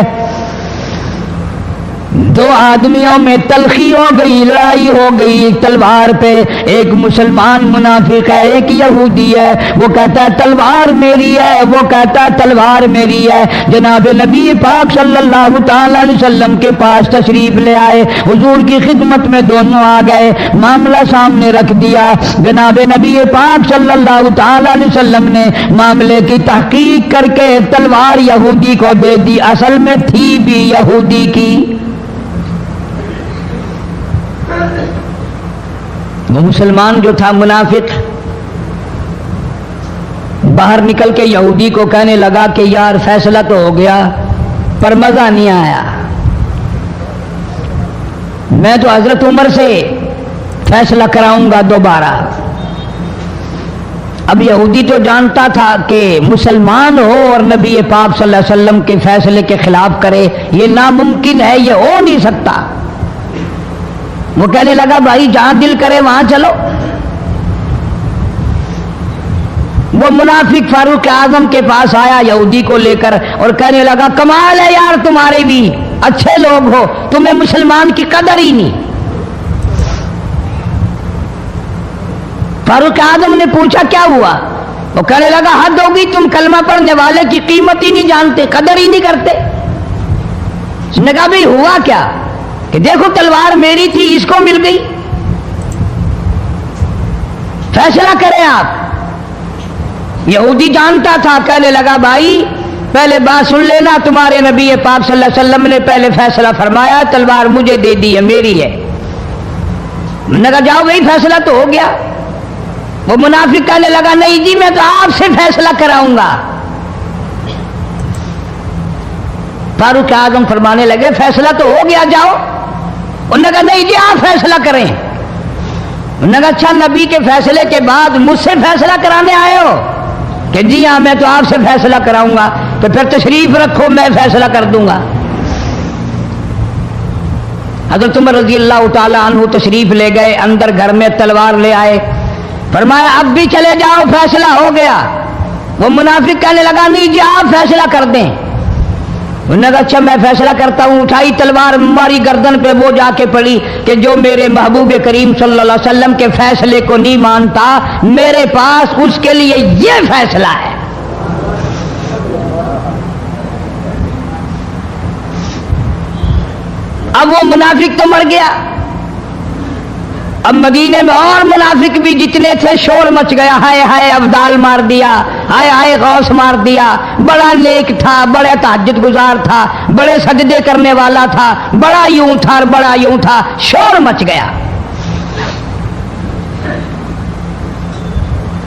دو آدمیوں میں تلخی ہو گئی، لڑائی ہو گئی تلوار پہ. ایک مسلمان منافق ہے، ایک یہودی ہے. وہ کہتا ہے تلوار میری ہے، وہ کہتا ہے تلوار میری ہے. جناب نبی پاک صلی اللہ تعالی علیہ وسلم کے پاس تشریف لے آئے. حضور کی خدمت میں دونوں آ گئے، معاملہ سامنے رکھ دیا. جناب نبی پاک صلی اللہ تعالی علیہ وسلم نے معاملے کی تحقیق کر کے تلوار یہودی کو دے دی. اصل میں تھی بھی یہودی کی. وہ مسلمان جو تھا منافق باہر نکل کے یہودی کو کہنے لگا کہ یار فیصلہ تو ہو گیا پر مزہ نہیں آیا، میں تو حضرت عمر سے فیصلہ کراؤں گا دوبارہ. اب یہودی تو جانتا تھا کہ مسلمان ہو اور نبی پاک صلی اللہ علیہ وسلم کے فیصلے کے خلاف کرے، یہ ناممکن ہے، یہ ہو نہیں سکتا. وہ کہنے لگا بھائی جہاں دل کرے وہاں چلو. وہ منافق فاروق اعظم کے پاس آیا یہودی کو لے کر اور کہنے لگا کمال ہے یار تمہارے بھی، اچھے لوگ ہو، تمہیں مسلمان کی قدر ہی نہیں. فاروق اعظم نے پوچھا کیا ہوا؟ وہ کہنے لگا حد ہوگی، تم کلمہ پڑھنے والے کی قیمت ہی نہیں جانتے، قدر ہی نہیں کرتے. اس نے کہا بھائی ہوا کیا؟ کہ دیکھو تلوار میری تھی، اس کو مل گئی، فیصلہ کریں آپ. یہودی جانتا تھا، کہنے لگا بھائی پہلے بات سن لینا، تمہارے نبی پاک صلی اللہ علیہ وسلم نے پہلے فیصلہ فرمایا، تلوار مجھے دے دی ہے، میری ہے. میں نے کہا جاؤ بھائی فیصلہ تو ہو گیا. وہ منافق کہنے لگا نہیں جی میں تو آپ سے فیصلہ کراؤں گا. فاروق اعظم فرمانے لگے فیصلہ تو ہو گیا جاؤ. انہوں نے کہا نہیں جی آپ فیصلہ کریں. انہوں نے کہا اچھا نبی کے فیصلے کے بعد مجھ سے فیصلہ کرانے آئے ہو؟ کہ جی ہاں میں تو آپ سے فیصلہ کراؤں گا. تو پھر تشریف رکھو میں فیصلہ کر دوں گا. حضرت عمر رضی اللہ تعالی عنہ تشریف لے گئے اندر، گھر میں تلوار لے آئے. فرمایا اب بھی چلے جاؤ فیصلہ ہو گیا. وہ منافق کہنے لگا نہیں جی آپ فیصلہ کر دیں. انہوں نے کہا اچھا میں فیصلہ کرتا ہوں. اٹھائی تلوار ماری گردن پہ، وہ جا کے پڑی کہ جو میرے محبوب کریم صلی اللہ علیہ وسلم کے فیصلے کو نہیں مانتا میرے پاس اس کے لیے یہ فیصلہ ہے. اب وہ منافق تو مر گیا، اب مدینے میں اور منافق بھی جتنے تھے شور مچ گیا، ہائے ہائے ابدال مار دیا، ہائے ہائے غوث مار دیا، بڑا نیک تھا، بڑا تہجد گزار تھا، بڑے سجدے کرنے والا تھا، بڑا یوں تھا اور بڑا یوں تھا، شور مچ گیا۔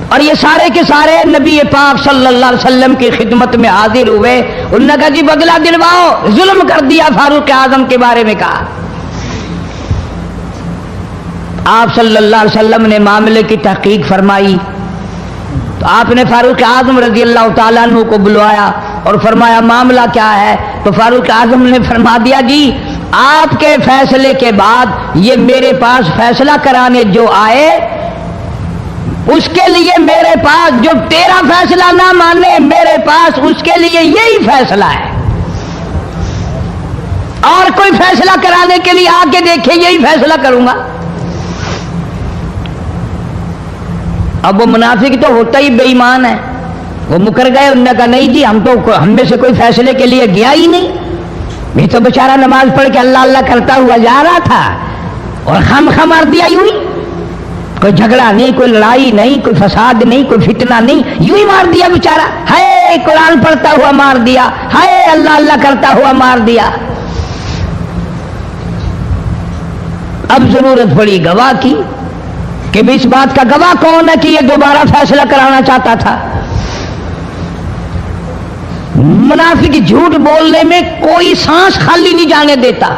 اور یہ سارے کے سارے نبی پاک صلی اللہ علیہ وسلم کی خدمت میں حاضر ہوئے، انہوں نے کہا جی بدلہ دلواؤ، ظلم کر دیا فاروق اعظم کے بارے میں کہا۔ آپ صلی اللہ علیہ وسلم نے معاملے کی تحقیق فرمائی تو آپ نے فاروق اعظم رضی اللہ تعالیٰ عنہ کو بلوایا اور فرمایا معاملہ کیا ہے؟ تو فاروق اعظم نے فرما دیا جی آپ کے فیصلے کے بعد یہ میرے پاس فیصلہ کرانے جو آئے اس کے لیے میرے پاس، جو تیرا فیصلہ نہ مانے میرے پاس اس کے لیے یہی فیصلہ ہے، اور کوئی فیصلہ کرانے کے لیے آ کے دیکھے یہی فیصلہ کروں گا۔ اب وہ منافق تو ہوتا ہی بے ایمان ہے، وہ مکر گئے، انہوں نے کہا نہیں جی ہم میں سے کوئی فیصلے کے لیے گیا ہی نہیں، یہ تو بیچارہ نماز پڑھ کے اللہ اللہ کرتا ہوا جا رہا تھا اور خم مار دیا یوں ہی، کوئی جھگڑا نہیں، کوئی لڑائی نہیں، کوئی فساد نہیں، کوئی فتنہ نہیں، یوں ہی مار دیا بیچارہ، ہائے قرآن پڑھتا ہوا مار دیا، ہائے اللہ اللہ کرتا ہوا مار دیا۔ اب ضرورت پڑی گواہ کی کہ بھی اس بات کا گواہ کون ہے کہ یہ دوبارہ فیصلہ کرانا چاہتا تھا۔ منافق جھوٹ بولنے میں کوئی سانس خالی نہیں جانے دیتا۔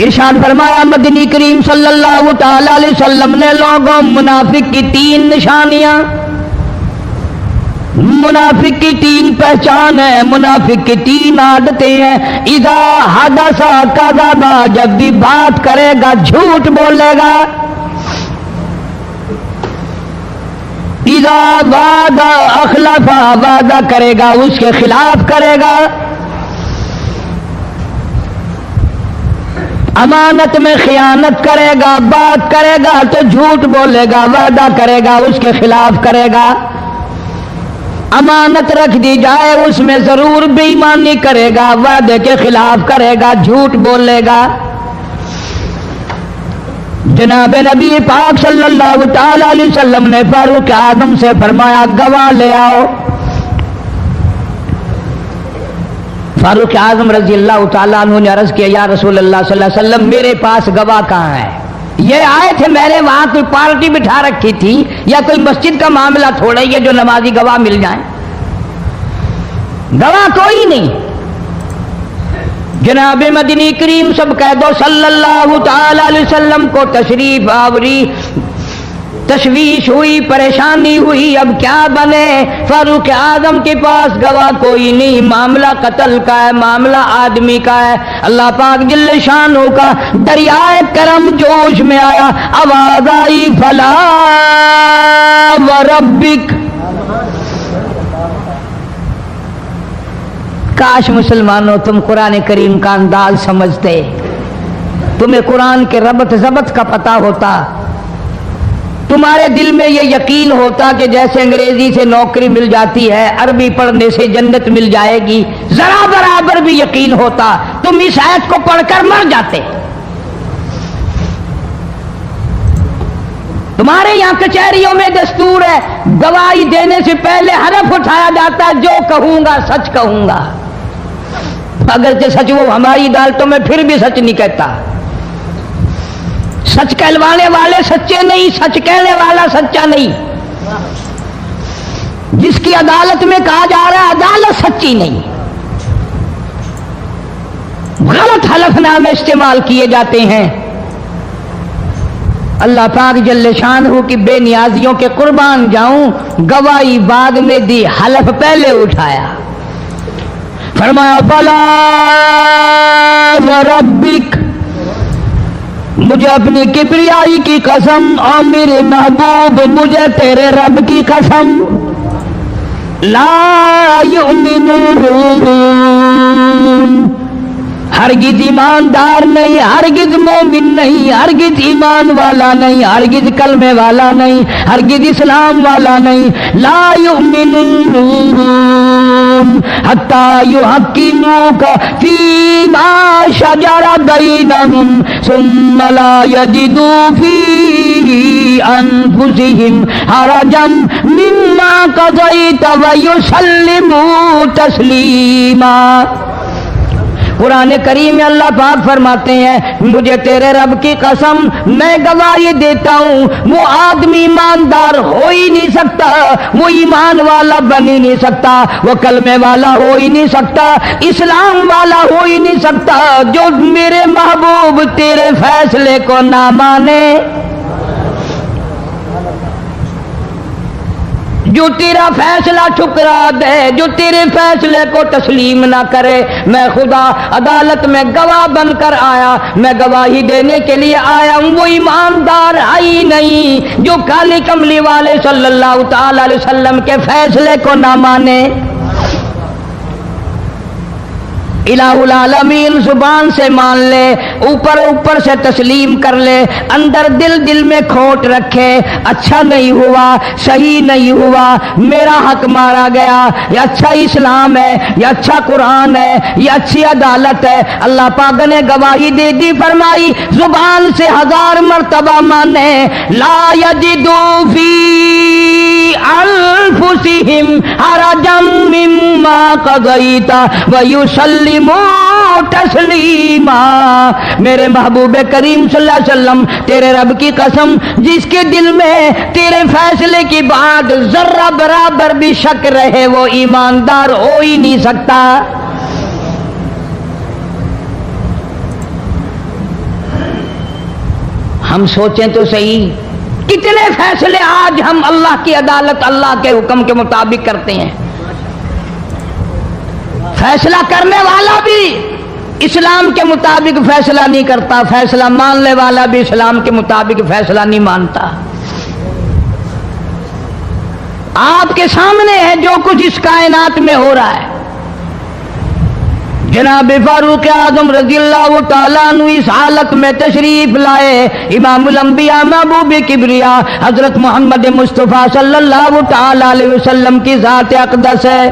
ارشاد فرمایا مدنی کریم صلی اللہ تعالی علیہ وسلم نے لوگوں منافق کی 3 نشانیاں، منافق کی 3 پہچان ہے، منافق کی 3 عادتیں ہیں۔ اذا حدث کذب، جب بھی بات کرے گا جھوٹ بولے گا۔ اذا وعد اخلف، وعدہ کرے گا اس کے خلاف کرے گا۔ امانت میں خیانت کرے گا، بات کرے گا تو جھوٹ بولے گا، وعدہ کرے گا اس کے خلاف کرے گا۔ امانت رکھ دی جائے اس میں ضرور بے ایمانی کرے گا، وعدے کے خلاف کرے گا، جھوٹ بولے گا۔ جناب نبی پاک صلی اللہ تعالی علیہ وسلم نے فاروق اعظم سے فرمایا گواہ لے آؤ۔ فاروق اعظم رضی اللہ تعالیٰ عنہ نے عرض کیا یا رسول اللہ صلی اللہ علیہ وسلم میرے پاس گواہ کہاں ہے؟ یہ آئے تھے، میں نے وہاں کوئی پارٹی بٹھا رکھی تھی یا کوئی مسجد کا معاملہ تھوڑا ہی ہے جو نمازی گواہ مل جائیں؟ گواہ کوئی نہیں۔ جناب مدنی کریم سب کہہ دو صلی اللہ تعالی علیہ وسلم کو تشریف آوری، تشویش ہوئی، پریشانی ہوئی، اب کیا بنے؟ فاروق اعظم کے پاس گواہ کوئی نہیں، معاملہ قتل کا ہے، معاملہ آدمی کا ہے۔ اللہ پاک جل شانہ کا دریائے کرم جوش میں آیا، آواز آئی فلا وربک۔ کاش مسلمانوں تم قرآن کریم کا انداز سمجھتے، تمہیں قرآن کے ربط ضبط کا پتہ ہوتا، تمہارے دل میں یہ یقین ہوتا کہ جیسے انگریزی سے نوکری مل جاتی ہے، عربی پڑھنے سے جنت مل جائے گی، ذرا برابر بھی یقین ہوتا تم اس آیت کو پڑھ کر مر جاتے۔ تمہارے یہاں کچہریوں میں دستور ہے گواہی دینے سے پہلے حرف اٹھایا جاتا ہے، جو کہوں گا سچ کہوں گا، اگرچہ سچ وہ ہماری عدالتوں میں پھر بھی سچ نہیں کہتا۔ سچ کہلوانے والے سچے نہیں، سچ کہنے والا سچا نہیں۔ جس کی عدالت میں کہا جا رہا ہے عدالت سچی نہیں، غلط حلف نامے استعمال کیے جاتے ہیں۔ اللہ پاک جل شانہ کی بے نیازیوں کے قربان جاؤں، گواہی بعد میں دی، حلف پہلے اٹھایا۔ فرمایا فلا وربک، مجھے اپنی کبریائی کی قسم اور میرے محبوب مجھے تیرے رب کی قسم، لا یؤمنون، ہرگز ایماندار نہیں، ہرگز مومن نہیں، ہرگز ایمان والا نہیں، ہرگز کلمے والا نہیں، ہرگز اسلام والا نہیں، لا یؤمنون بينهم حتى يحكموك فيما شجر بينهم ثم لا يجدوا في أنفسهم حرجا مما قضيت ويسلموا تسليما. قرآن کریم میں اللہ پاک فرماتے ہیں مجھے تیرے رب کی قسم میں گواہی دیتا ہوں وہ آدمی ایماندار ہو ہی نہیں سکتا, وہ ایمان والا بن ہی نہیں سکتا, وہ کلمے والا ہو ہی نہیں سکتا, اسلام والا ہو ہی نہیں سکتا جو میرے محبوب تیرے فیصلے کو نہ مانے, جو تیرا فیصلہ ٹھکرا دے, جو تیرے فیصلے کو تسلیم نہ کرے. میں خدا عدالت میں گواہ بن کر آیا, میں گواہی دینے کے لیے آیا ہوں, وہ ایماندار ہی نہیں جو کالی کملی والے صلی اللہ تعالی علیہ وسلم کے فیصلے کو نہ مانے. الہ العالمین زبان سے مان لے, اوپر اوپر سے تسلیم کر لے, اندر دل میں کھوٹ رکھے, اچھا نہیں ہوا, صحیح نہیں ہوا, میرا حق مارا گیا, یہ اچھا اسلام ہے, یہ اچھا قرآن ہے, یہ اچھی عدالت ہے. اللہ پاک نے گواہی دے دی, فرمائی زبان سے 1000 مرتبہ مانے, لا یجدوا فی انفسہم حرجا مما قضیت ویسلموا تسلیما. میرے محبوب کریم صلی اللہ علیہ وسلم تیرے رب کی قسم جس کے دل میں تیرے فیصلے کی بات ذرہ برابر بھی شک رہے وہ ایماندار ہو ہی نہیں سکتا. ہم سوچیں تو صحیح کتنے فیصلے آج ہم اللہ کی عدالت اللہ کے حکم کے مطابق کرتے ہیں. فیصلہ کرنے والا بھی اسلام کے مطابق فیصلہ نہیں کرتا, فیصلہ ماننے والا بھی اسلام کے مطابق فیصلہ نہیں مانتا. آپ کے سامنے ہے جو کچھ اس کائنات میں ہو رہا ہے. جناب فاروق اعظم رضی اللہ تعالیٰ عنہ اس حالت میں تشریف لائے, امام الانبیاء محبوب کبریا حضرت محمد مصطفیٰ صلی اللہ تعالیٰ علیہ وسلم کی ذات اقدس ہے.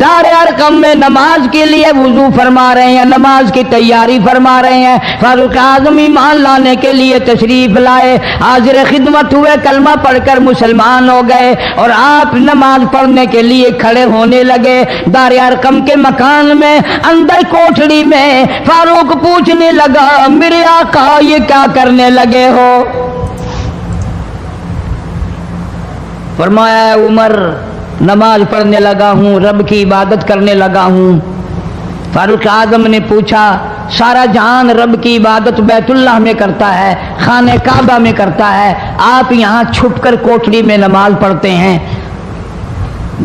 دار ارقم میں نماز کے لیے وضو فرما رہے ہیں, نماز کی تیاری فرما رہے ہیں. فاروق اعظم ایمان لانے کے لیے تشریف لائے, حاضر خدمت ہوئے, کلمہ پڑھ کر مسلمان ہو گئے اور آپ نماز پڑھنے کے لیے کھڑے ہونے لگے. دار ارقم کے مکان میں اندر کوٹھڑی میں فاروق پوچھنے لگا میرے آقا یہ کیا کرنے لگے ہو؟ فرمایا عمر نماز پڑھنے لگا ہوں, رب کی عبادت کرنے لگا ہوں. فاروق اعظم نے پوچھا سارا جہان رب کی عبادت بیت اللہ میں کرتا ہے, خانہ کعبہ میں کرتا ہے, آپ یہاں چھپ کر کوٹڑی میں نماز پڑھتے ہیں.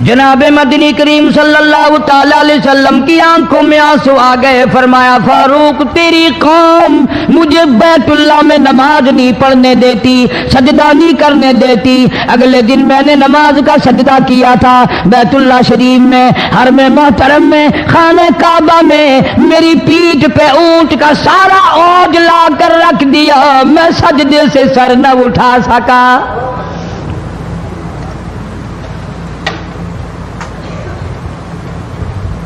جناب مدنی کریم صلی اللہ تعالی علیہ وسلم کی آنکھوں میں آنسو آ گئے. فرمایا فاروق تیری قوم مجھے بیت اللہ میں نماز نہیں پڑھنے دیتی, سجدہ نہیں کرنے دیتی. اگلے دن میں نے نماز کا سجدہ کیا تھا بیت اللہ شریف میں, حرم محترم میں, خانہ کعبہ میں. میری پیٹھ پہ اونٹ کا سارا اوج لا کر رکھ دیا, میں سجدے سے سر نہ اٹھا سکا.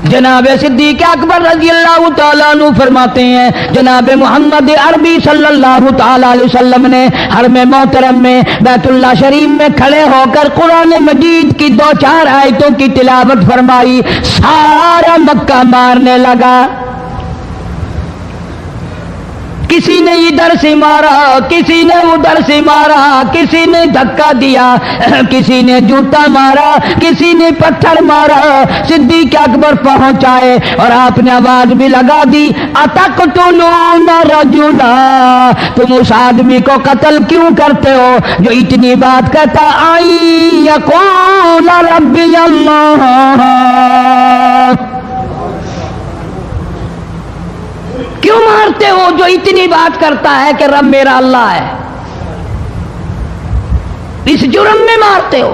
جناب صدیق اکبر رضی اللہ تعالیٰ عنہ فرماتے ہیں جناب محمد عربی صلی اللہ تعالیٰ علیہ وسلم نے حرم محترم میں بیت اللہ شریف میں کھڑے ہو کر قرآن مجید کی 2-4 آیتوں کی تلاوت فرمائی. سارا مکہ مارنے لگا. کسی نے ادھر سے مارا, کسی نے ادھر سے مارا, کسی نے دھکا دیا, کسی نے جوتا مارا, کسی نے پتھر مارا. صدیق اکبر پہنچائے اور آپ نے آواز بھی لگا دی اتقتلون رجلا, تم اس آدمی کو قتل کیوں کرتے ہو جو اتنی بات کہتا آئی یقول ربی اللہ. کیوں مارتے ہو جو اتنی بات کرتا ہے کہ رب میرا اللہ ہے؟ اس جرم میں مارتے ہو.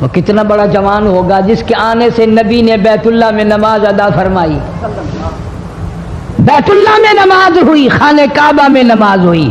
وہ کتنا بڑا جوان ہوگا جس کے آنے سے نبی نے بیت اللہ میں نماز ادا فرمائی، بیت اللہ میں نماز ہوئی، خانہ کعبہ میں نماز ہوئی۔